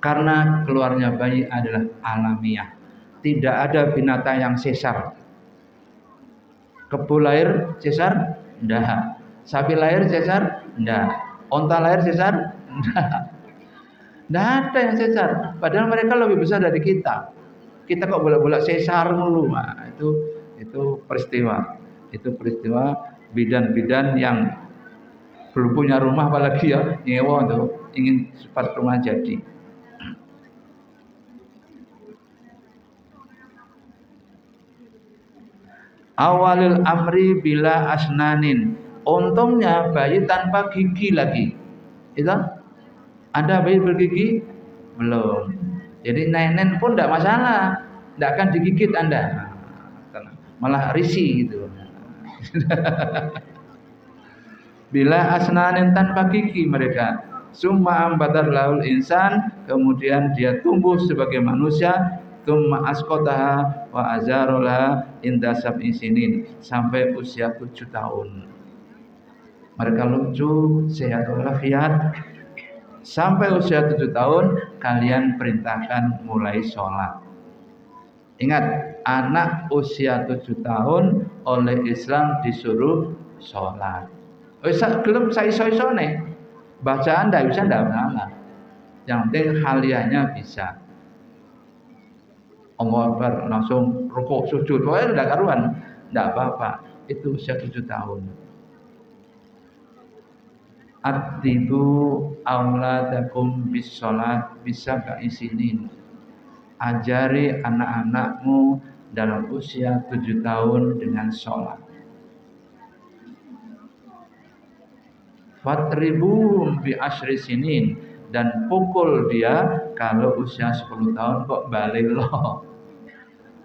Karena keluarnya bayi adalah alamiah, tidak ada binatang yang sesar. Kebo lahir sesar, tidak. Sapi lahir sesar, tidak. Onta lahir sesar, tidak. Tidak ada yang sesar. Padahal mereka lebih besar dari kita. Kita kok bolak-bolak sesar mulu, itu peristiwa. Itu peristiwa bidan-bidan yang belum punya rumah, apalagi ya nyewa tuh, ingin cepat rumah jadi. Awalil amri bila asnanin, untungnya bayi tanpa gigi lagi. Itu ada bayi bergigi? Belum. Jadi nenen pun tidak masalah, tidak akan digigit Anda, malah risih gitu. Bila asnanin tanpa gigi mereka, summa ambatar laul insan, kemudian dia tumbuh sebagai manusia, summa askotaha wa azarola inda sab'i sinin, sampai usia 7 tahun. Mereka lucu, sehat walafiat. Sampai usia 7 tahun kalian perintahkan mulai sholat. Ingat, anak usia 7 tahun oleh Islam disuruh sholat. Gelem saiso-isone. Bacaan tidak bisa, tidak masalah. Yang penting haliyahnya bisa. Allah Akbar, langsung rukuk sujud, wah tidak karuan, tidak apa-apa. Itu usia 7 tahun. Atibu auladakum bis sholat bisa gak isinin. Ajari anak-anakmu dalam usia 7 tahun dengan sholat. Fatribuhum bi asyri sinin, dan pukul dia kalau usia 10 tahun kok balik loh.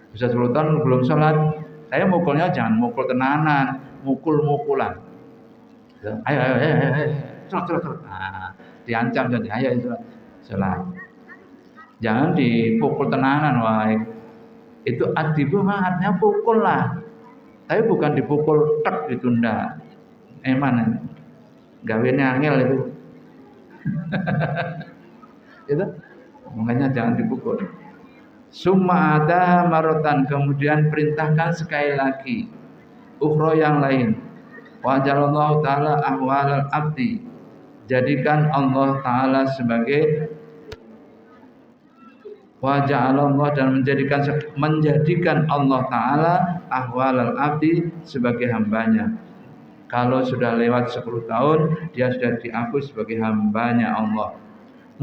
Usia 10 tahun belum sholat, saya mukulnya jangan mukul tenanan, mukul-mukulan. Ayo, sholat. Nah, diancam saja, ayo sholat. Jangan dipukul tenanan, wah. Itu adibu mah artinya pukul lah. Tapi bukan dipukul tek gitu, ndak. Eman. Gawene angel itu. Itu makanya jangan dipukul. Summa ada marotan, kemudian perintahkan sekali lagi ukhra yang lain. Wa jalallahu ta'ala ahwalal abdi, jadikan Allah Ta'ala sebagai wa ja'alallah, dan menjadikan Allah Ta'ala ahwalal abdi sebagai hambanya. Kalau sudah lewat 10 tahun, dia sudah diakui sebagai hambanya Allah.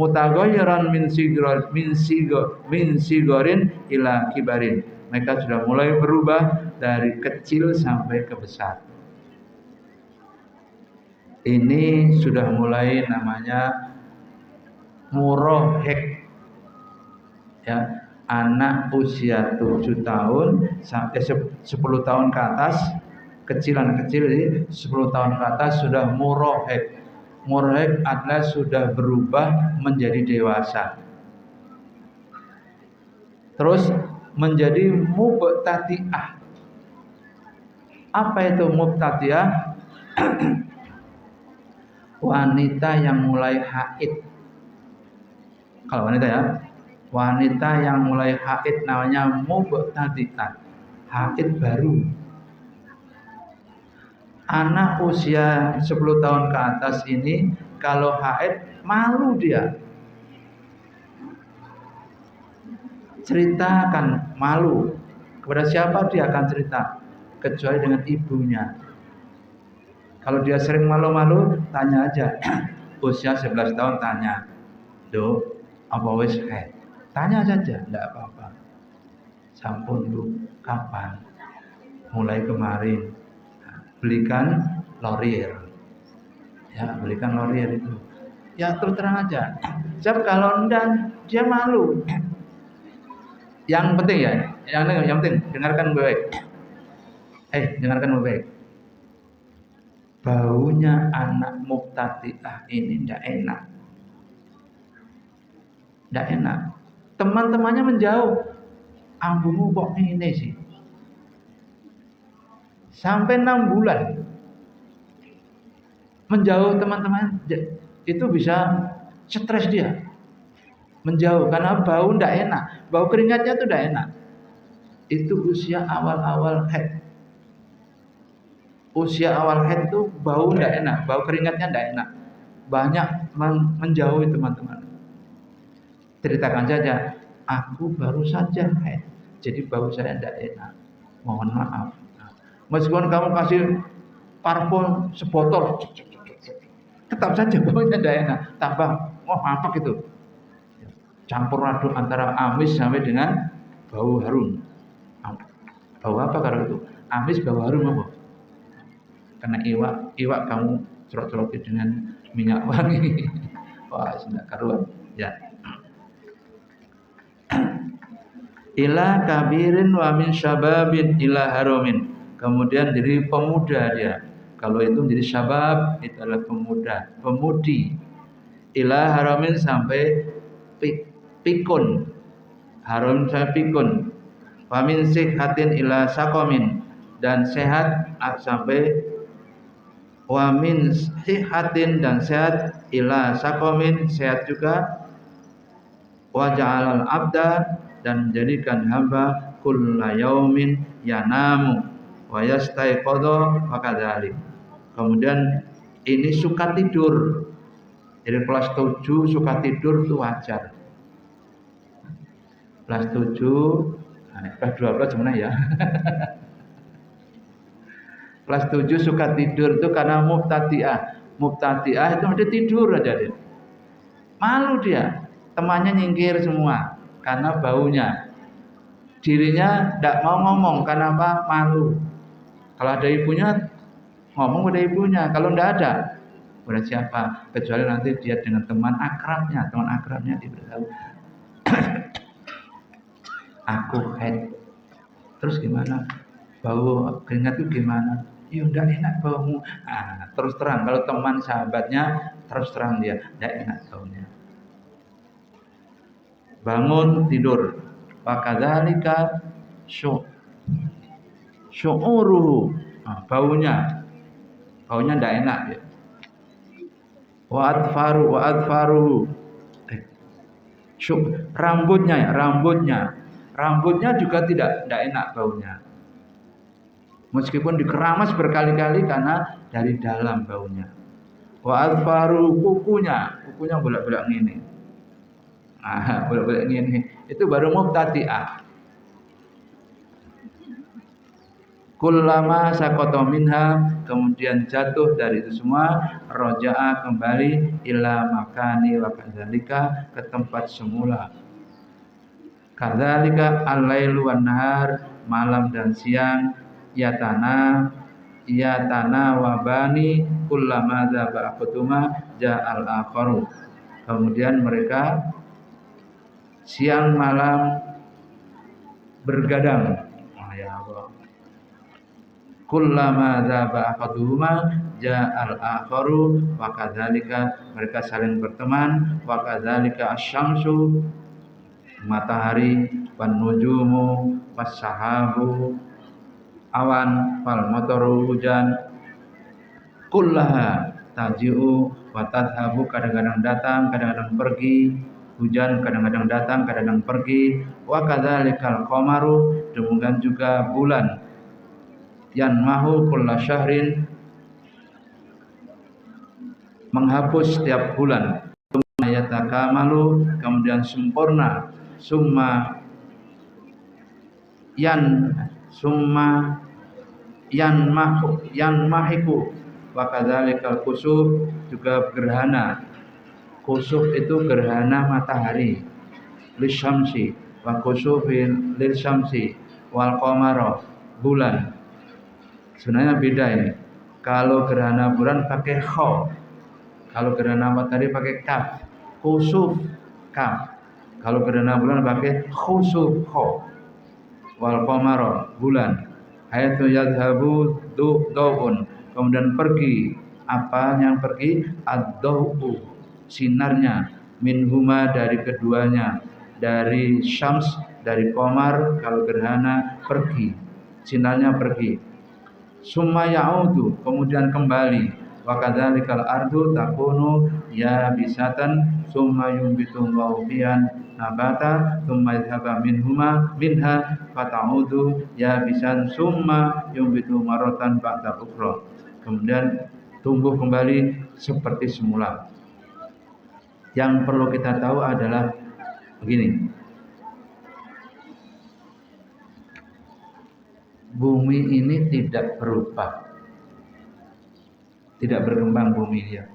Mutaghayyiran min sigorin ila kibarin. Mereka sudah mulai berubah dari kecil sampai ke besar. Ini sudah mulai namanya murohek. Ya, anak usia 7 tahun sampai 10 tahun ke atas, anak kecil ini 10 tahun ke atas sudah murohek. Murohek adalah sudah berubah menjadi dewasa. Terus menjadi mubtadi'ah. Apa itu mubtadi'ah? Wanita yang mulai haid. Kalau wanita ya, wanita yang mulai haid namanya mubtadi'ah. Haid baru. Anak usia 10 tahun ke atas ini kalau haid malu dia. Ceritakan malu. Kepada siapa dia akan cerita? Kecuali dengan ibunya. Kalau dia sering malu-malu, tanya aja. Usia 11 tahun tanya, "Dok, apa wis haid?" Tanya saja, enggak apa-apa. Sampun Bu, kapan? Mulai kemarin. Belikan Loreal. Ya, belikan Loreal itu. Ya terus terang aja. Sebab kalau enggak dia malu. Yang penting ya, yang penting dengarkan baik. Dengarkan baik. Baunya anak mubtadi'ah ini enggak enak. Enggak enak. Teman-temannya menjauh. Ambumu kok ini sih? Sampai 6 bulan menjauh teman-teman, itu bisa stres dia, menjauh karena bau ndak enak, bau keringatnya tuh ndak enak. Itu usia awal-awal haid. Usia awal haid itu bau ndak enak, bau keringatnya ndak enak, banyak menjauhi teman-teman. Ceritakan saja, aku baru saja haid, jadi bau saya ndak enak, mohon maaf. Meskipun kamu kasih parfum sebotol, tetap saja baunya tidak enak. Tambah, apa gitu? Campur aduk antara amis sampai dengan bau harum. Bau apa kalau itu? Amis bau harum apa? Karena iwak kamu cerot-ceroti dengan minyak wangi. Wah, tidak karuan. Ya. Ila kabirin wa min syababin ila harumin. Kemudian jadi pemuda dia. Kalau itu menjadi syabab, itu adalah pemuda, pemudi. Ila haramin sampai pikun. Haram sampai pikun. Wamin sihatin ila sakomin, dan sehat sampai wamin sihatin, dan sehat ila sakomin, sehat juga. Wa ja'alal abda, dan menjadikan hamba kulla yaumin yanamu wa yastaiqadha wa kadzalik. Kemudian ini suka tidur. Jadi kelas 7 suka tidur itu wajar. Kelas 7, kelas 12 gimana ya? Kelas 7 suka tidur itu karena mubtadi'ah. Mubtadi'ah itu mesti tidur aja dia. Malu dia. Temannya nyingkir semua karena baunya. Dirinya tidak mau ngomong karena apa? Malu. Kalau ada ibunya ngomong pada ibunya, kalau tidak ada, kepada siapa, kecuali nanti dia dengan teman akrabnya diberitahu aku haid. Terus gimana? Bau keringat itu gimana? Ya enggak enak baumu. Terus terang kalau teman sahabatnya terus terang dia enggak enak baunya. Bangun tidur. Fakadzalika syu'uruhu. Baunya enggak enak ya. Wa adfaruhu. Rambutnya juga tidak enak baunya. Meskipun dikeramas berkali-kali karena dari dalam baunya. Wa adfaru kukunya bolak-balik ngene. Bolak-balik ngene. Itu baru mubtadi'ah. Kullama saqata minha, kemudian jatuh dari itu semua, roja'a kembali ila makani wa kadzalika, ke tempat semula. Kadzalika al-lailu wan nahar, malam dan siang, yatana wabani kullama dzaba aqtuma ja'al akharu. Kemudian mereka siang malam bergadang. Ya Allah. Kullama dzaba aqtuma ja'al akharu, wa kadzalika mereka saling berteman, wa kadzalika asy-syamsu, matahari, wan nujumu, was-sahabu, awan, wal mataru, hujan, kullaha taji'u wa tadhabu, kadang-kadang datang, kadang-kadang pergi. Hujan kadang-kadang datang, kadang-kadang pergi. Wa kadzalikal qamaru, demikian juga bulan, yanmahu kulla syahrin, menghapus setiap bulan. Yatakamalu, kemudian sempurna. Summa yanmahiku, wa kadzalikal kusuf, juga gerhana. Kusuf itu gerhana matahari, lisyamsi, wa kusufin lisyamsi, wal qamara, bulan. Sebenarnya beda ini. Kalau gerhana bulan pakai kha, kalau gerhana matahari pakai kaf. Kusuf kaf. Kalau gerhana bulan pakai khusuf kha. Wal qamara, bulan. Hayatu yadhabu daun, kemudian pergi. Apa yang pergi? Ad-dawu, sinarnya. Minhuma, dari keduanya. Dari syams, dari qamar, kalau gerhana pergi, sinarnya pergi. Summa ya'udu, kemudian kembali. Wa kadzalikal ardu takunu yabisatan summa yumbitu fihan nabata summa yadhhabu minha fata'udu yabisan summa yumbitu maratan ba'da ukhra. Kemudian tumbuh kembali seperti semula. Yang perlu kita tahu adalah begini. Bumi ini tidak berubah, tidak berkembang bumi dia.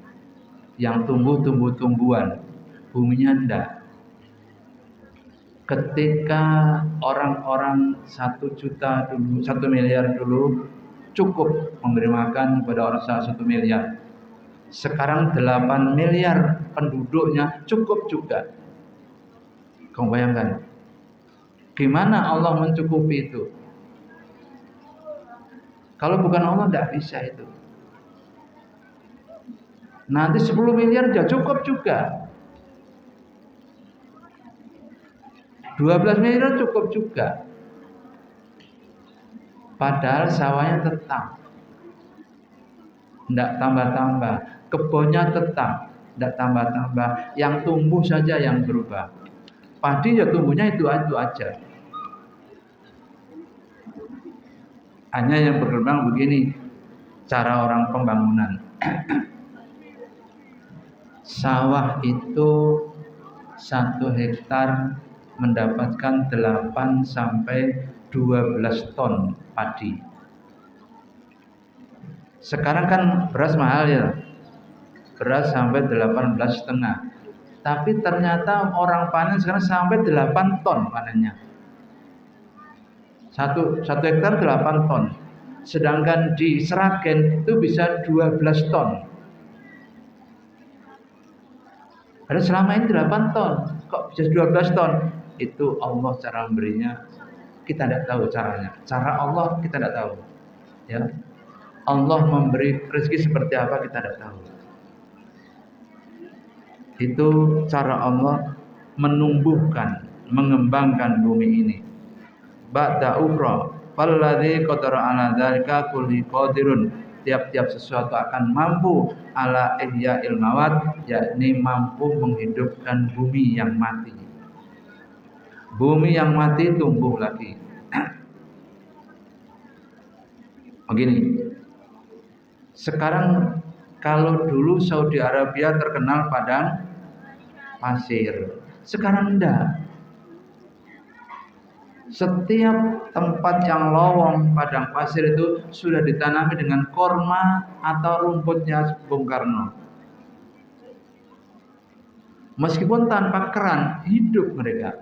Yang tumbuh tumbuhan, buminya enggak. Ketika orang-orang 1 juta dulu, 1 miliar dulu cukup memberi makan kepada orang 1 miliar. Sekarang 8 miliar penduduknya cukup juga. Kamu bayangkan, gimana Allah mencukupi itu? Kalau bukan Allah tidak bisa itu. Nanti 10 miliar sudah cukup juga. 12 miliar cukup juga. Padahal sawahnya tetap, tidak tambah-tambah. Kebunnya tetap, tidak tambah-tambah. Yang tumbuh saja yang berubah. Padi ya tumbuhnya itu aja. Hanya yang berkembang begini cara orang pembangunan. Sawah itu 1 hektar mendapatkan 8 sampai 12 ton padi. Sekarang kan beras mahal ya. Beras sampai 18,5. Tapi ternyata orang panen sekarang sampai 8 ton panennya. 1 hektar 8 ton. Sedangkan di Sragen itu bisa 12 ton. Ada selama ini 8 ton, kok bisa 12 ton? Itu Allah cara memberinya, kita tidak tahu caranya. Cara Allah kita tidak tahu. Ya, Allah memberi rezeki seperti apa kita tidak tahu. Itu cara Allah menumbuhkan, mengembangkan bumi ini. Ba'da ukhra, falladzi qadara ala dzalika kulli qadirun. Tiap-tiap sesuatu akan mampu ala ihya'il mawat, yakni mampu menghidupkan bumi yang mati. Bumi yang mati tumbuh lagi. Begini. Sekarang kalau dulu Saudi Arabia terkenal padang pasir, sekarang enggak. Setiap tempat yang lowong padang pasir itu sudah ditanami dengan korma atau rumputnya Bung Karno. Meskipun tanpa keran, hidup mereka.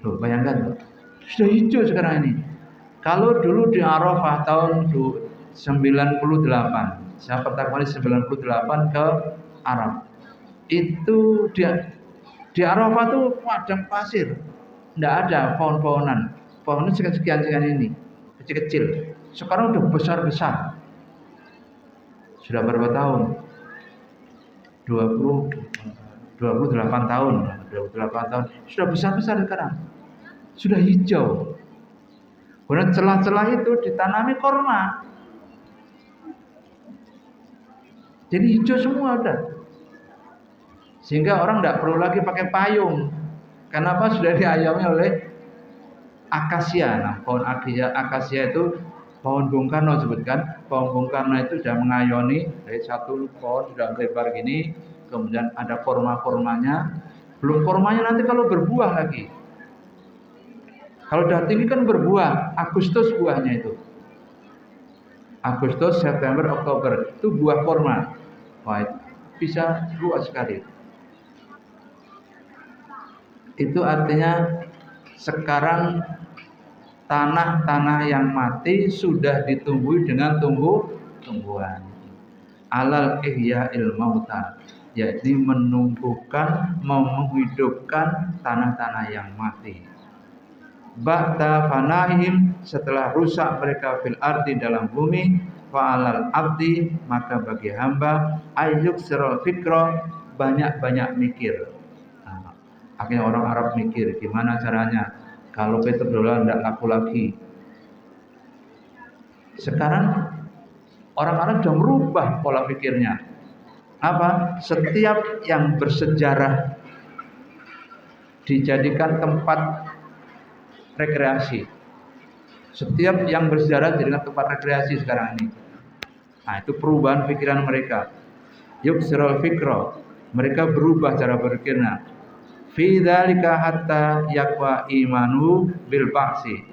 Loh, bayangkan, sudah hijau sekarang ini. Kalau dulu di Arafah tahun 98, saya pertama kali 98 ke Arab. Itu di Arafah tuh padang pasir, tidak ada pohon-pohonan. Pohonnya sekian-sekian ini, kecil-kecil. Sekarang udah besar-besar. Sudah berapa tahun? 28 tahun. 28 tahun. Sudah besar-besar sekarang. Sudah hijau. Kemudian celah-celah itu ditanami korma. Jadi hijau semua udah. Sehingga orang tidak perlu lagi pakai payung. Kenapa? Sudah diayomi oleh akasia. Nah, pohon akasia itu pohon Bung Karno sebutkan. Pohon Bung Karno itu sudah mengayoni dari satu pohon sudah lebar gini, kemudian ada korma-kormanya. Belum kormanya nanti kalau berbuah lagi. Kalau udah tinggi kan berbuah, Agustus buahnya itu. Agustus, September, Oktober itu buah korma. Wah, bisa luas sekali. Itu artinya sekarang tanah-tanah yang mati sudah ditumbuhi dengan tumbuhan. Alal ihya'il mauta, yakni menumbuhkan, menghidupkan tanah-tanah yang mati. Ba'da fanahim, setelah rusak mereka fil ardi dalam bumi, fa'alal abdi, maka bagi hamba ayyuk sirul fikra, banyak-banyak mikir. Nah, akhirnya orang Arab mikir gimana caranya kalau petrodollar tidak laku lagi. Sekarang orang Arab sudah merubah pola pikirnya. Apa? Setiap yang bersejarah dijadikan tempat rekreasi. Setiap yang bersejarah dijadikan tempat rekreasi sekarang ini. Nah, itu perubahan pikiran mereka. Yuksirul fikra, mereka berubah cara berpikirnya. Fi dzalika hatta yaqwa imanu bil ba'si.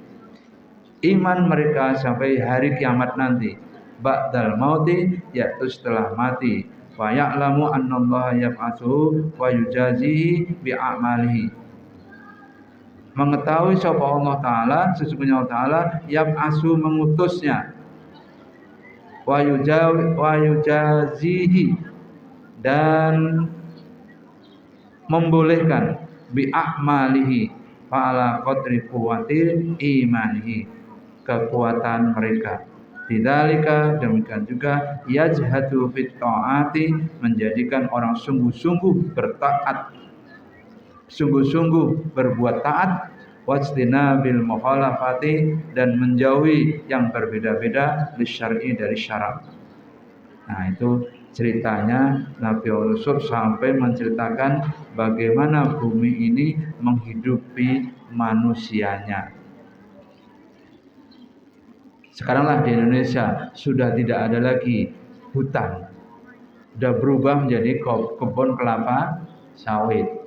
Iman mereka sampai hari kiamat nanti. Ba'dal mauti, yaitu setelah mati. Wa ya'lamu annallaha yab'atsuhu wa yujazihi bi a'malihi. Mengetahui sapa Allah Ta'ala, sesungguhnya Allah Ta'ala yab'atsu mengutusnya, wa yujazihi, dan membolehkan bi a'malihi fa'ala qadri quwwati imanihi, kekuatan mereka. Bidzalika, demikian juga yajhadu fit ta'ati, menjadikan orang sungguh-sungguh bertaat, sungguh-sungguh berbuat taat, wajtinabil mukhalafati, dan menjauhi yang berbeda-beda lisyar'i, dari syarak. Nah, itu ceritanya Nabi Yusuf sampai menceritakan bagaimana bumi ini menghidupi manusianya. Sekaranglah di Indonesia sudah tidak ada lagi hutan, sudah berubah menjadi kebun kelapa sawit.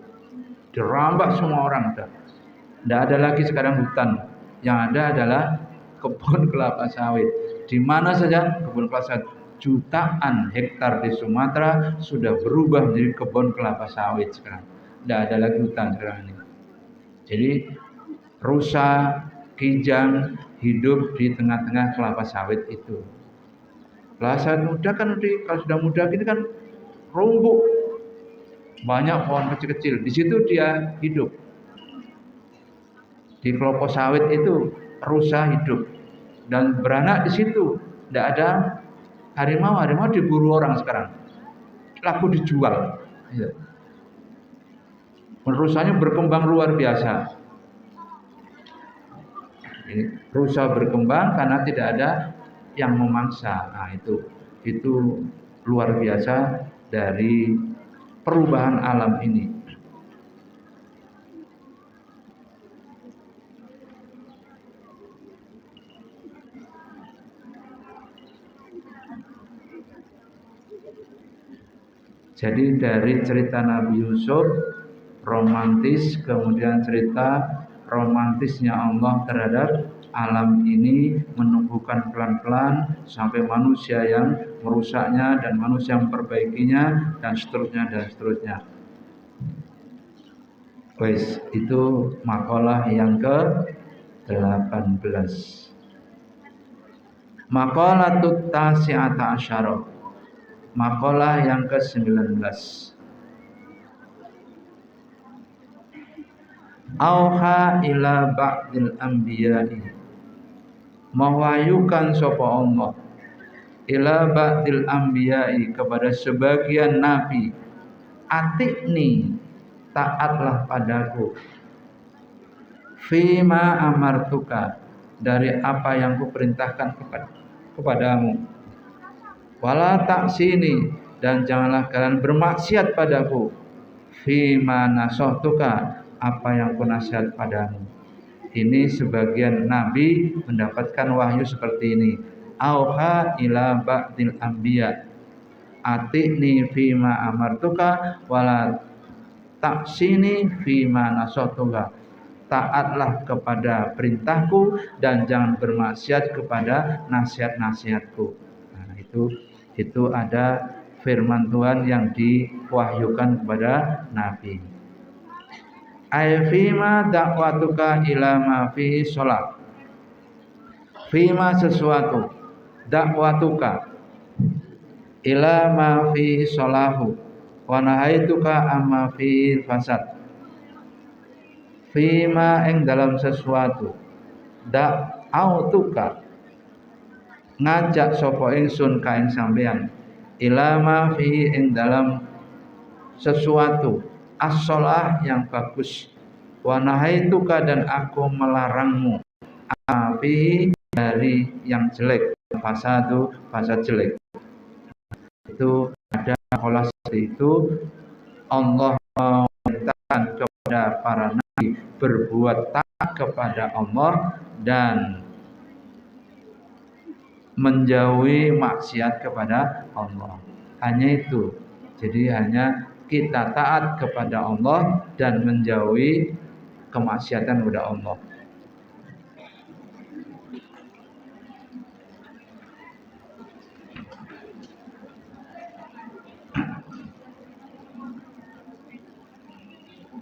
Dirambah semua orang dah. Tidak ada lagi sekarang hutan. Yang ada adalah kebun kelapa sawit. Di mana saja kebun kelapa sawit. Jutaan hektar di Sumatera sudah berubah menjadi kebun kelapa sawit sekarang. Tidak ada lagi hutan sekarang ini. Jadi rusa, kijang hidup di tengah-tengah kelapa sawit itu. Kelapa sawit muda kan, kalau sudah muda gini kan rumput, banyak pohon kecil-kecil. Di situ dia hidup. Di kelompok sawit itu rusa hidup dan beranak di situ. Tidak ada harimau. Harimau diburu orang sekarang, laku dijual. Ya. Rusanya berkembang luar biasa. Rusa berkembang karena tidak ada yang memangsa. Nah, itu luar biasa dari perubahan alam ini. Jadi dari cerita Nabi Yusuf romantis, kemudian cerita romantisnya Allah terhadap alam ini menumbuhkan pelan-pelan sampai manusia yang merusaknya dan manusia yang memperbaikinya dan seterusnya. Wes, itu makalah yang ke-18. Makalah tasi'ata asyara. Makalah yang ke-19. Auha ila ba'dil anbiya'i. Mewahyukan sapa Allah ila ba'dil anbiya'i kepada sebagian nabi. Atikni, taatlah padaku. Fima amartuka, dari apa yang kuperintahkan kepadamu. Wala taksini, dan janganlah kalian bermaksiat padaku. Fima nasahtuka, apa yang kunasihat padamu. Ini sebagian nabi mendapatkan wahyu seperti ini. Auha ila ba'dil anbiya. Atikni fima amartuka wala taksini fima nasahtuka. Taatlah kepada perintahku dan jangan bermaksiat kepada nasihat-nasihatku. Nah, itu ada firman Tuhan yang diwahyukan kepada nabi. Ay fima dakwatuka ila ma fihi sholat. Fima sesuatu dakwatuka ila ma fihi sholahu wa nahaituka amma fihi fasad. Fima ing dalam sesuatu da'autuka ngajak sapa ingsun ka ing sampeyan ila ma fihi ing dalam sesuatu as-shalah yang bagus wa nahaituka dan aku melarangmu api dari yang jelek fasad jelek. Itu ada kholas itu Allah memerintahkan kepada para nabi berbuat taat kepada Allah dan menjauhi maksiat kepada Allah. Hanya itu. Jadi hanya kita taat kepada Allah dan menjauhi kemaksiatan kepada Allah.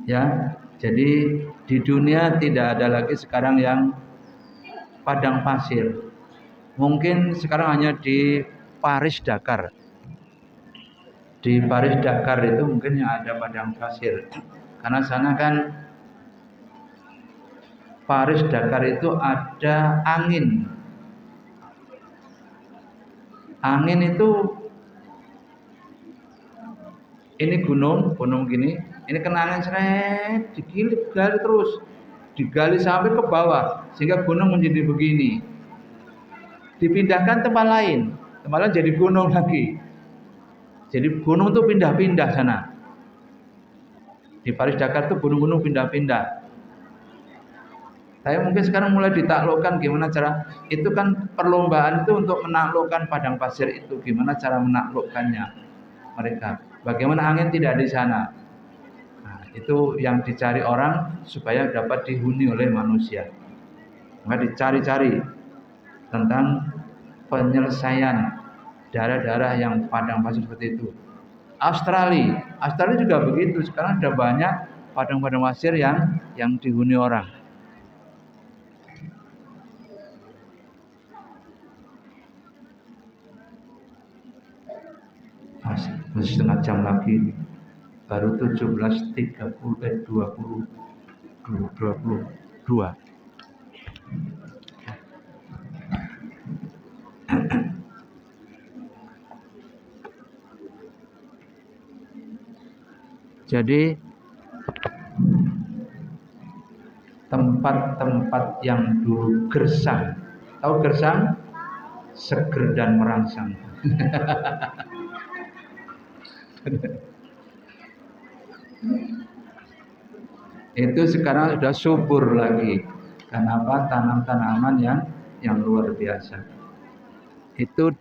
Ya, jadi di dunia tidak ada lagi sekarang yang padang pasir. Mungkin sekarang hanya di Paris Dakar. Di Paris Dakar itu mungkin yang ada padang pasir. Karena sana kan Paris Dakar itu ada angin. Angin itu ini gunung gini, ini kena angin seret, digali terus, digali sampai ke bawah sehingga gunung menjadi begini. Dipindahkan tempat lain jadi gunung lagi. Jadi gunung itu pindah-pindah sana. Di Paris Dakar itu gunung-gunung pindah-pindah. Tapi mungkin sekarang mulai ditaklukkan gimana cara, itu kan perlombaan itu untuk menaklukkan padang pasir itu, gimana cara menaklukkannya mereka. Bagaimana angin tidak di sana. Nah, itu yang dicari orang supaya dapat dihuni oleh manusia. Maka dicari-cari tentang penyelesaian daerah-daerah yang padang pasir seperti itu. Australia juga begitu. Sekarang ada banyak padang-padang pasir yang dihuni orang. Masih. Masih setengah jam lagi, baru 17.30 22. Jadi tempat-tempat yang dulu gersang, tahu gersang? Seger dan merangsang. Itu sekarang sudah subur lagi. Kenapa? Tanam-tanaman yang luar biasa. Itu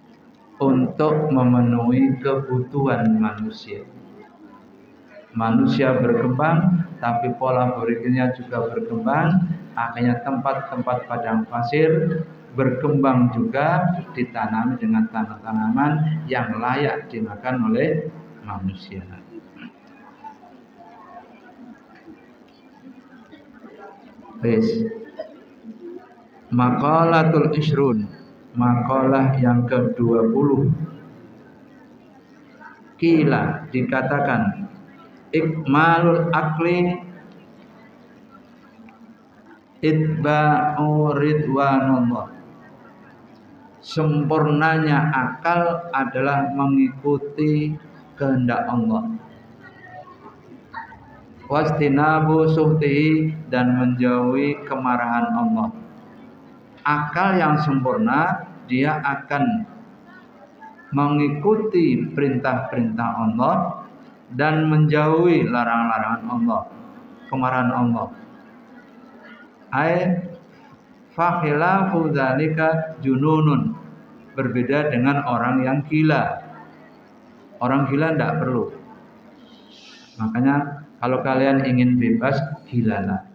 untuk memenuhi kebutuhan manusia. Manusia berkembang, tapi pola berikutnya juga berkembang. Akhirnya tempat-tempat padang pasir berkembang juga, ditanam dengan tanaman yang layak dimakan oleh manusia. Wis. Maqalatul isrun, makalah yang ke-20. Kila, dikatakan ikmalul akli itba'u ridwanullah. Sempurnanya akal adalah mengikuti kehendak Allah. Wastinabu suhtihi, dan menjauhi kemarahan Allah. Akal yang sempurna, dia akan mengikuti perintah-perintah Allah dan menjauhi larangan-larangan Allah, kemarahan Allah. Fa khilafu dzalika jununun, berbeda dengan orang yang gila. Orang gila tidak perlu. Makanya kalau kalian ingin bebas, gilalah.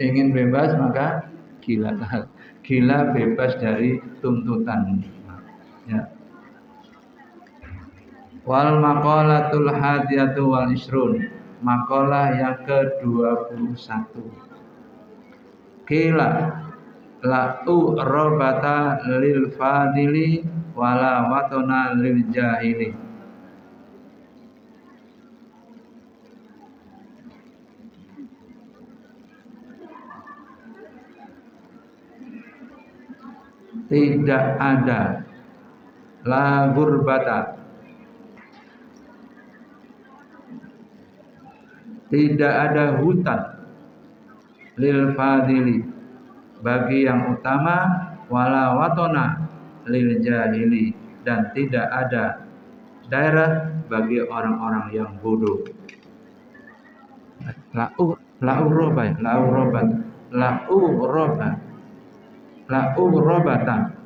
Ingin bebas maka gilalah. Gila bebas dari tuntutan. Ya. Wal maqalatul hadiyatu wal isrun, makalah yang ke-21. Kila la'u robata lil fadili wala watona lil jahili. Tidak ada la gurbata, tidak ada hutan lil fadili, bagi yang utama, wala watona lil jahili, dan tidak ada daerah bagi orang-orang yang bodoh. Robata.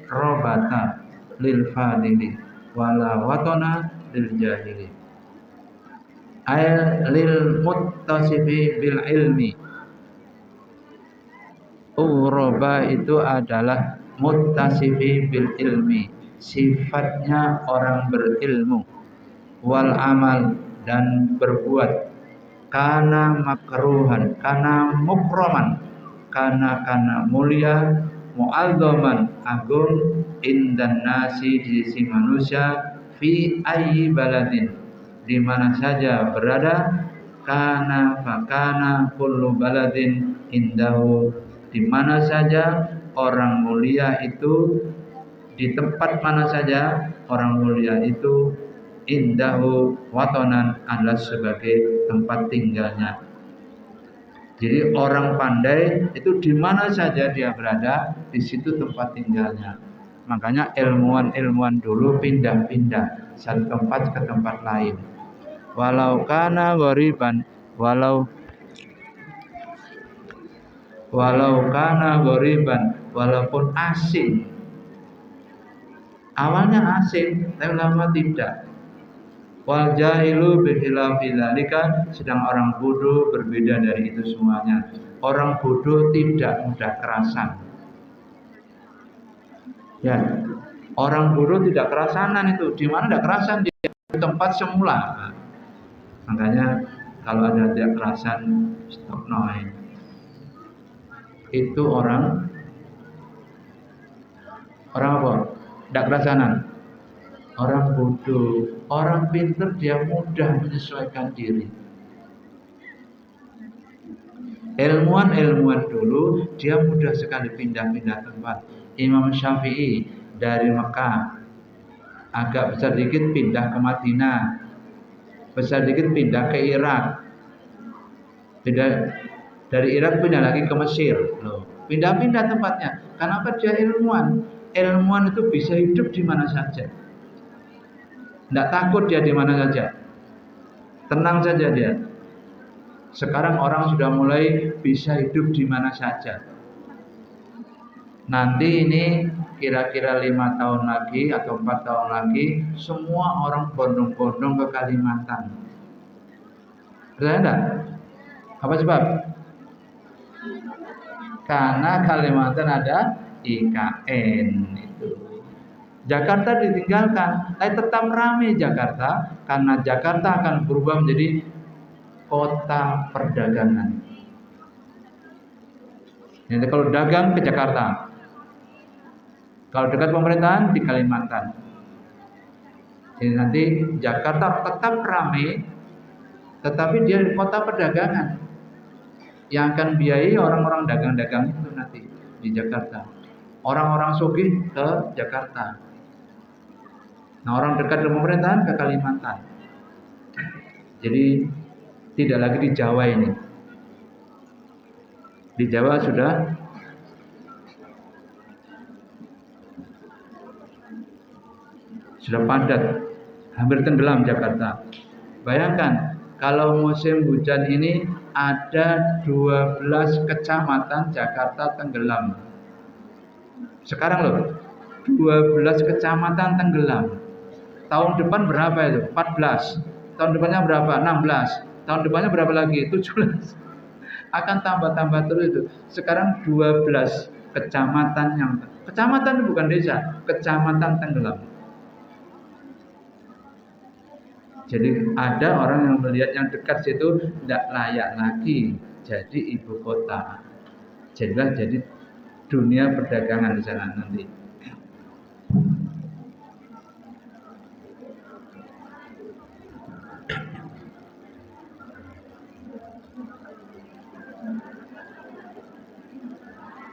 Robata lil fadili wala watona lil jahili. Ay lil muttasifi bil ilmi. Uroba itu adalah muttasifi bil ilmi, sifatnya orang berilmu, wal amal, dan berbuat, kana makruhan, kana mukroman, kana mulia, mu'azzaman, agung, indan nasi, di sisi manusia, fi ayyi baladin, di mana saja berada, kana fakana kullu baladin indahu, di mana saja orang mulia itu, di tempat mana saja orang mulia itu, indahu watonan, adalah sebagai tempat tinggalnya. Jadi orang pandai itu di mana saja dia berada, di situ tempat tinggalnya. Makanya ilmuwan dulu pindah-pindah satu tempat ke tempat lain. Walau kana ghoriban, walau kana ghoriban, walaupun asing. Awalnya asing, tapi lama tidak. Wal jahilu bihilafi dzalika, sedang orang bodoh berbeda dari itu semuanya. Orang bodoh tidak mudah kerasan. Ya, orang bodoh tidak kerasanan itu. Di mana tidak kerasan dia? tempat semula. Nah, makanya kalau ada kekerasan, stop noise. Itu orang apa? Tidak kerasanan. Orang bodoh, orang pintar dia mudah menyesuaikan diri. Ilmuwan dulu dia mudah sekali pindah-pindah tempat. Imam Syafi'i dari Mekah agak besar dikit pindah ke Madinah, besar dikit pindah ke Irak, pindah dari Irak pindah lagi ke Mesir. Loh, pindah-pindah tempatnya. Kenapa dia ilmuwan? Ilmuwan itu bisa hidup di mana saja. Tidak takut dia di mana saja. Tenang saja dia. Sekarang orang sudah mulai bisa hidup di mana saja. Nanti ini kira-kira 5 tahun lagi atau 4 tahun lagi, semua orang bondong-bondong ke Kalimantan. Betul enggak? Apa sebab? Karena Kalimantan ada IKN itu. Jakarta ditinggalkan, tapi tetap ramai Jakarta karena Jakarta akan berubah menjadi kota perdagangan. Jadi kalau dagang ke Jakarta, kalau dekat pemerintahan di Kalimantan. Jadi nanti Jakarta tetap ramai, tetapi dia kota perdagangan yang akan biayai orang-orang dagang-dagang itu nanti di Jakarta. Orang-orang sugih ke Jakarta. Nah, orang dekat dengan pemerintahan ke Kalimantan. Jadi tidak lagi di Jawa ini. Di Jawa sudah padat, hampir tenggelam Jakarta. Bayangkan kalau musim hujan ini ada 12 kecamatan Jakarta tenggelam. Sekarang loh, 12 kecamatan tenggelam. Tahun depan berapa itu? 14. Tahun depannya berapa? 16. Tahun depannya berapa lagi? 17. Akan tambah-tambah terus itu. Sekarang 12 kecamatan itu bukan desa, kecamatan tenggelam. Jadi ada orang yang melihat yang dekat situ tidak layak lagi jadi ibu kota. Jadilah jadi dunia perdagangan di sana nanti.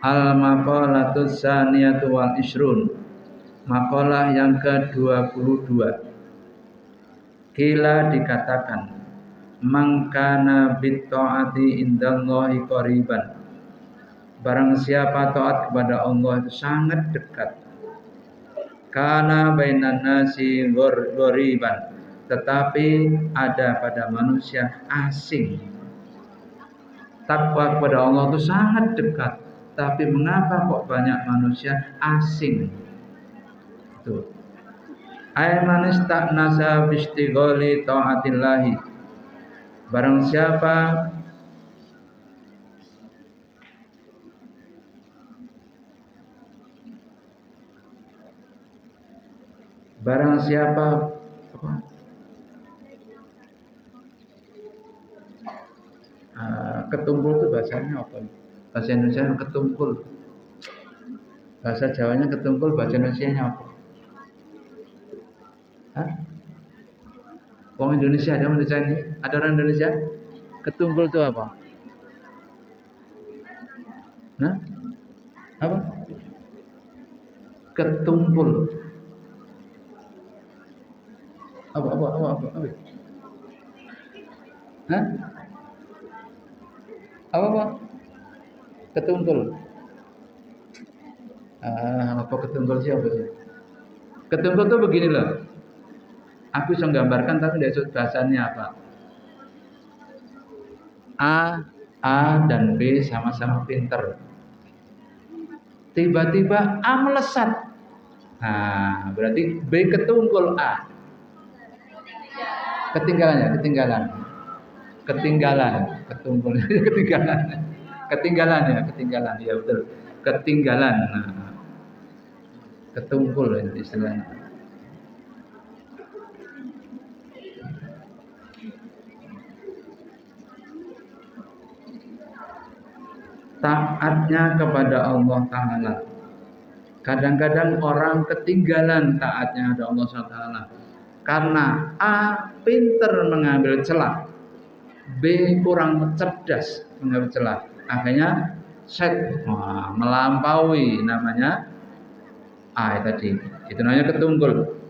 Al-maqalatus saniyatu wal isrun. Makalah yang ke-22. Kila dikatakan, mangkana bitta'ati indallahi qariban. Barang siapa taat kepada Allah itu sangat dekat. Kana bainan nasi ghoriban. Tetapi ada pada manusia asing. Takwa kepada Allah itu sangat dekat. Tapi mengapa kok banyak manusia asing? Itu. Aiman istaknasa bistighali taatillahi. Barang siapa ketumpul itu bahasanya apa? Bahasa Indonesia ketumpul. Bahasa Jawanya ketumpul, bahasa Indonesianya apa? Hah? Orang Indonesia ada Indonesia ini? Ada orang Indonesia? Ketumpul itu apa? Nah? Apa? Ketumpul. Apa? Hah? Apa? Ketumpul. Apa ketumpul siapa sih? Ketumpul tuh begini loh. Aku bisa gambarkan tapi tidak bahasanya apa. A dan B sama-sama pinter. Tiba-tiba A melesat. Nah, berarti B ketumpul A. Ketinggalan. Ketumpul. Ketinggalan ya betul. Ketinggalan. Nah, ketumpul istilahnya. taatnya kepada Allah Ta'ala. Kadang-kadang orang ketinggalan taatnya kepada Allah SWT karena A. pinter mengambil celah, B. kurang cerdas mengambil celah, akhirnya melampaui namanya A tadi. Itu namanya ketunggul.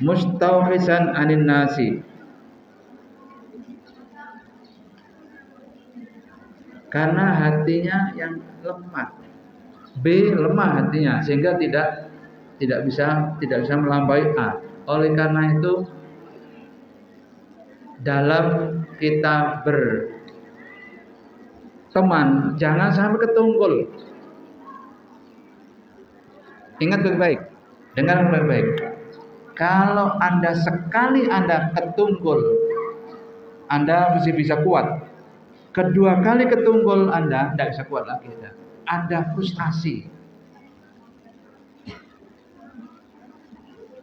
Mustauhisan anin nasi, karena hatinya yang lemah. B. lemah hatinya sehingga tidak bisa melampaui A. Oleh karena itu dalam kita berteman jangan sampai ketunggul. Ingat baik-baik, dengar baik-baik. Kalau Anda sekali Anda ketunggul, Anda masih bisa kuat. Kedua kali ketunggul Anda tidak bisa kuat lagi. Ada frustasi.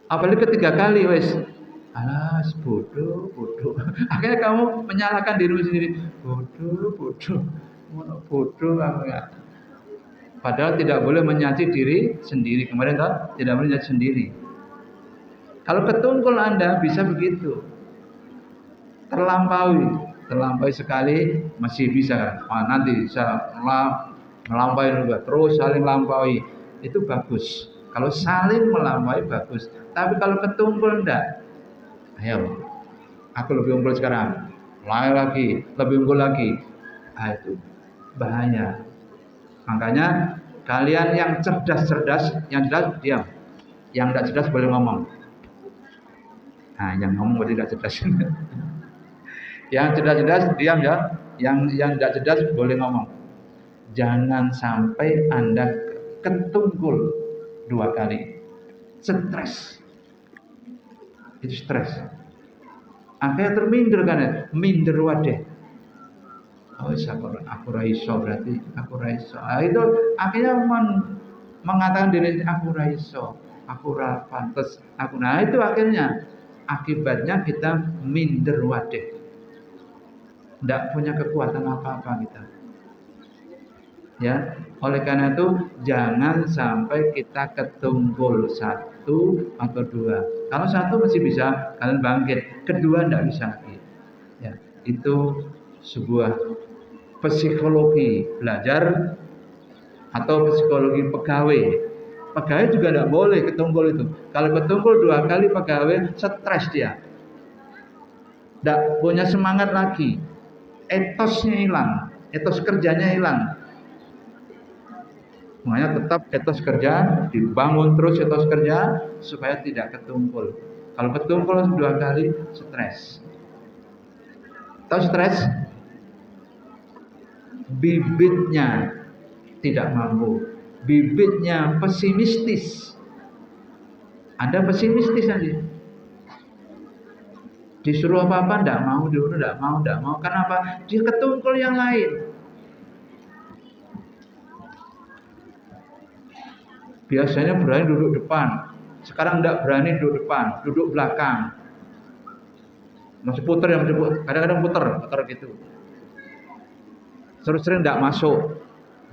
Apalagi ketiga kali, wes, alas bodoh. Akhirnya kamu menyalahkan dirimu sendiri. Bodoh kamu ya. Padahal tidak boleh menyaci diri sendiri. Kemarin kan tidak boleh menyaci sendiri. Kalau ketunggul Anda bisa begitu. Terlampaui sekali masih bisa. Nanti bisa melampaui juga. Terus saling melampaui. Itu bagus. Kalau saling melampaui bagus. Tapi kalau ketunggul enggak. Ayo, aku lebih unggul sekarang. Lebih unggul lagi. Nah, itu bahaya. Makanya kalian yang cerdas, yang jelas diam. Yang tidak cerdas boleh ngomong. Nah, yang ngomong berarti tidak cerdas. Yang cerdas diam ya. Yang tidak cerdas boleh ngomong. Jangan sampai Anda ketunggul 2 kali. Stres. Itu stres. Akhirnya terminder kan ya. Minder wadah. Oh, aku raiso berarti aku raiso. Itu akhirnya mengatakan diri aku raiso. Aku pantas. Nah itu akhirnya akibatnya kita minder wadah. Tidak punya kekuatan apa-apa kita. Ya, oleh karena itu jangan sampai kita ketunggul 1 atau 2. Kalau 1 masih bisa kalian bangkit, kedua tidak bisa lagi. Ya, itu sebuah psikologi belajar atau psikologi pegawai. Pegawai juga tidak boleh ketunggul itu. Kalau ketunggul 2 kali pegawai stres dia, tidak punya semangat lagi, etosnya hilang, etos kerjanya hilang. Makanya tetap etos kerja dibangun terus, etos kerja supaya tidak ketunggul. Kalau ketunggul 2 kali stres. Tahu stres? Bibitnya tidak mampu, bibitnya pesimistis. Anda pesimistis aja. Disuruh apa-apa tidak mau. Kenapa? Dia ketunggul yang lain. Biasanya berani duduk depan, sekarang tidak berani duduk depan, duduk belakang. Masih puter, kadang-kadang puter gitu. Sering tidak masuk.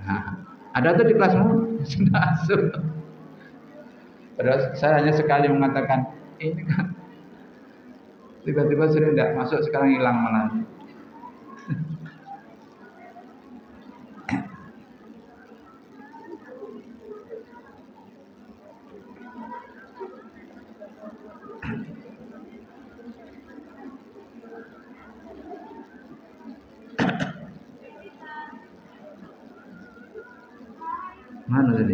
Nah, ada tuh di kelasmu tidak masuk. Padahal saya hanya sekali mengatakan ini kan, tiba-tiba sering tidak masuk, sekarang hilang malah. Mana tadi?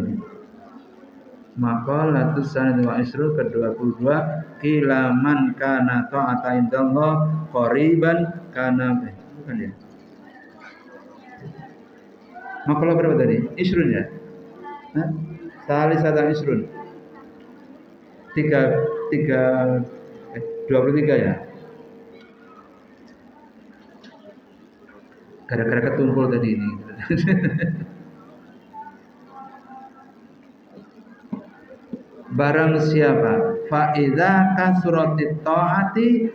Maqalatus sanad wa isru ke-22 ilaman kana ta'ata indallah qariban kana bukan ya? Maqalah berapa tadi? Isrun ya? Hah? Salisatan isrun. 23 ya? Gara-gara ketumpul tadi ini. Barang siapa fa idza kasratit taati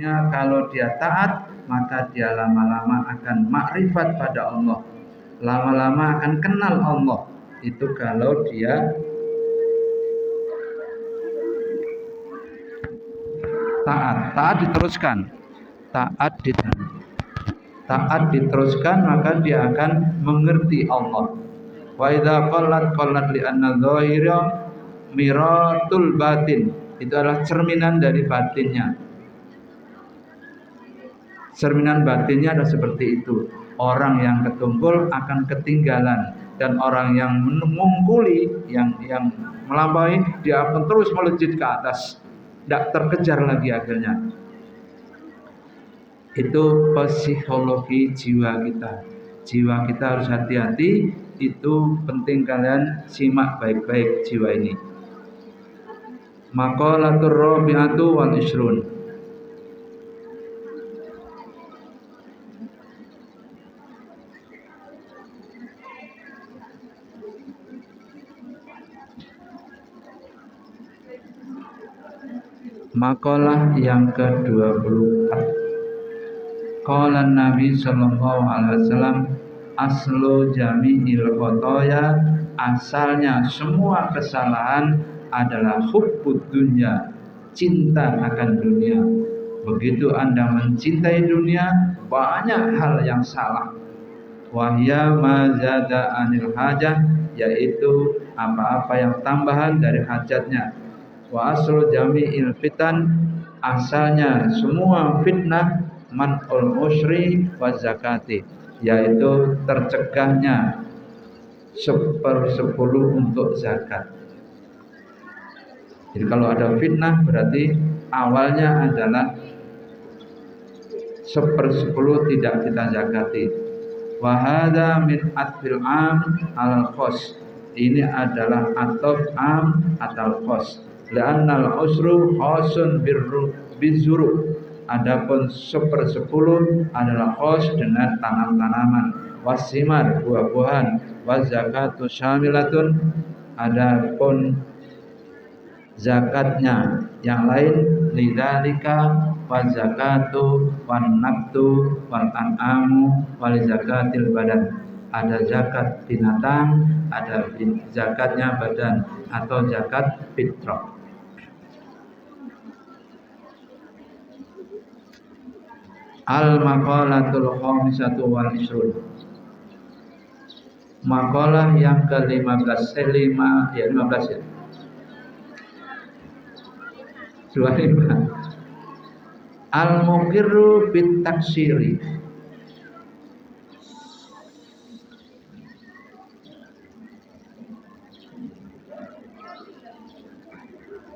Kalau dia taat, maka dia lama-lama akan makrifat pada Allah, lama-lama akan kenal Allah. Itu kalau dia taat diteruskan, taat diteruskan, maka dia akan mengerti Allah. Wa idza qallat li anna dhahira miratul batin, itu adalah cerminan dari batinnya. Cerminan batinnya adalah seperti itu. Orang yang ketumpul akan ketinggalan, dan orang yang mengungkuli, yang melampaui, dia akan terus melejit ke atas, tidak terkejar lagi akhirnya. Itu psikologi jiwa kita. Jiwa kita harus hati-hati. Itu penting, kalian simak baik-baik jiwa ini. Maqalatur rabi'atu wal ishrun. Makalah yang ke-24. Qala Nabi sallallahu alaihi wasallam, aslu jami'il khotoya, asalnya semua kesalahan adalah hubbud dunya, cinta akan dunia. Begitu Anda mencintai dunia, banyak hal yang salah. Wahya mazada anil hajah, yaitu apa-apa yang tambahan dari hajatnya. Wa aslu jami'il fitan, asalnya semua fitnah man'ul usyri wa zakati, yaitu tercegahnya 1/10 untuk zakat. Jadi kalau ada fitnah berarti awalnya adalah 1/10 tidak kita zakati. Wa hadza min atfil am al khos, ini adalah ataf am atau khos. La'annal usru khosun bizuru, adapun 1/10 adalah khos dengan tanam-tanaman, wasimar buah-buahan, wazakatu syamilatun, adapun zakatnya yang lain, lidzalika wazakatu wan nabtu wal an'amu wal zakatil badan, ada zakat binatang, ada zakatnya badan atau zakat fitrah. Al-maqalatul khamisatu wal isrun. Maqalah yang ke-15, 15 ya. 25. Al-muqirru bit taksiri.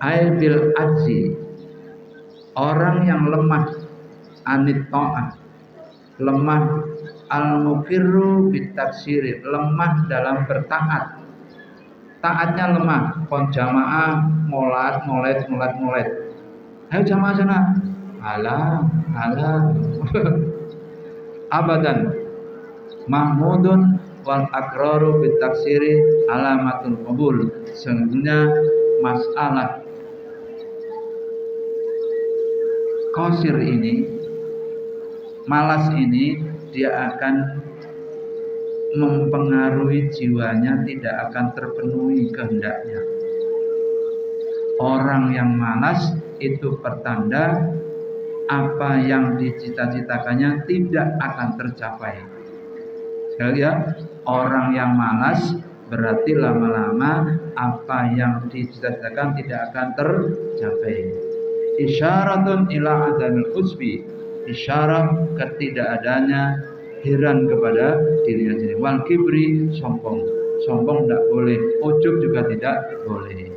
Ai bil ajzi, orang yang lemah anit ta'ah, lemah al-muqirru bitaksiri, lemah dalam bertaat, taatnya lemah. Kon jamaah molat, ayo jamaah sana, alah abadan. Mahmudun wal akraru bitaksiri alamatul qabul, sesungguhnya masalah qasir ini, malas ini, dia akan mempengaruhi jiwanya, tidak akan terpenuhi kehendaknya. Orang yang malas itu pertanda apa yang dicita-citakannya tidak akan tercapai. Sekali ya, orang yang malas berarti lama-lama apa yang dicita-citakan tidak akan tercapai. Isyaratun ila adamil usbi, isyarat ketidakadanya heran kepada dirinya sendiri. Wal kibri, sombong tidak boleh, ujub juga tidak boleh.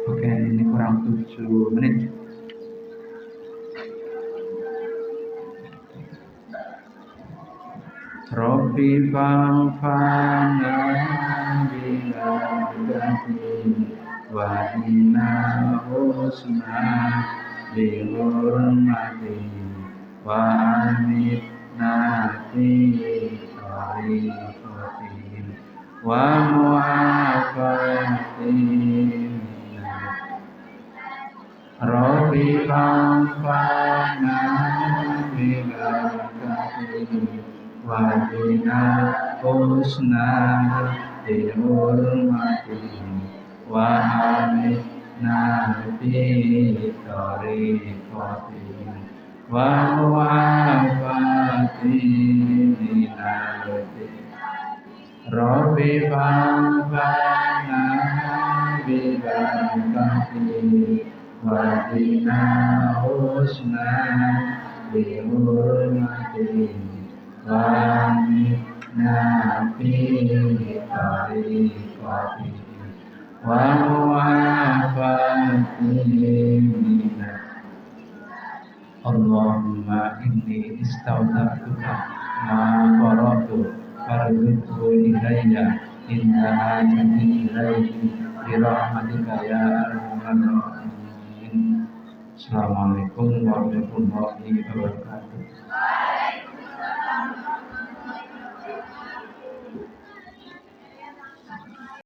Oke, ini kurang 7 menit. Rabbi fa'fana bil'abdati wa inna husna bihurmati wa amitna fi tariqatihim wa mu'afatihim Rabbi fa'fana bilakatihim wa bina husna bihurmatihim wa amitna fi tariqatihim wa mu'afatihim minal Rabbi fa'fana bilakatihim wa bina husna bihurmatihim wa amitna fi tariqatihim wa mu'afatihim minal Allahumma inni istaudatuka ma qara'tu farzuqhu ilayya inna ajati ilayhi birahmatika ya arhamar rahimin. Assalamualaikum warahmatullahi wabarakatuh.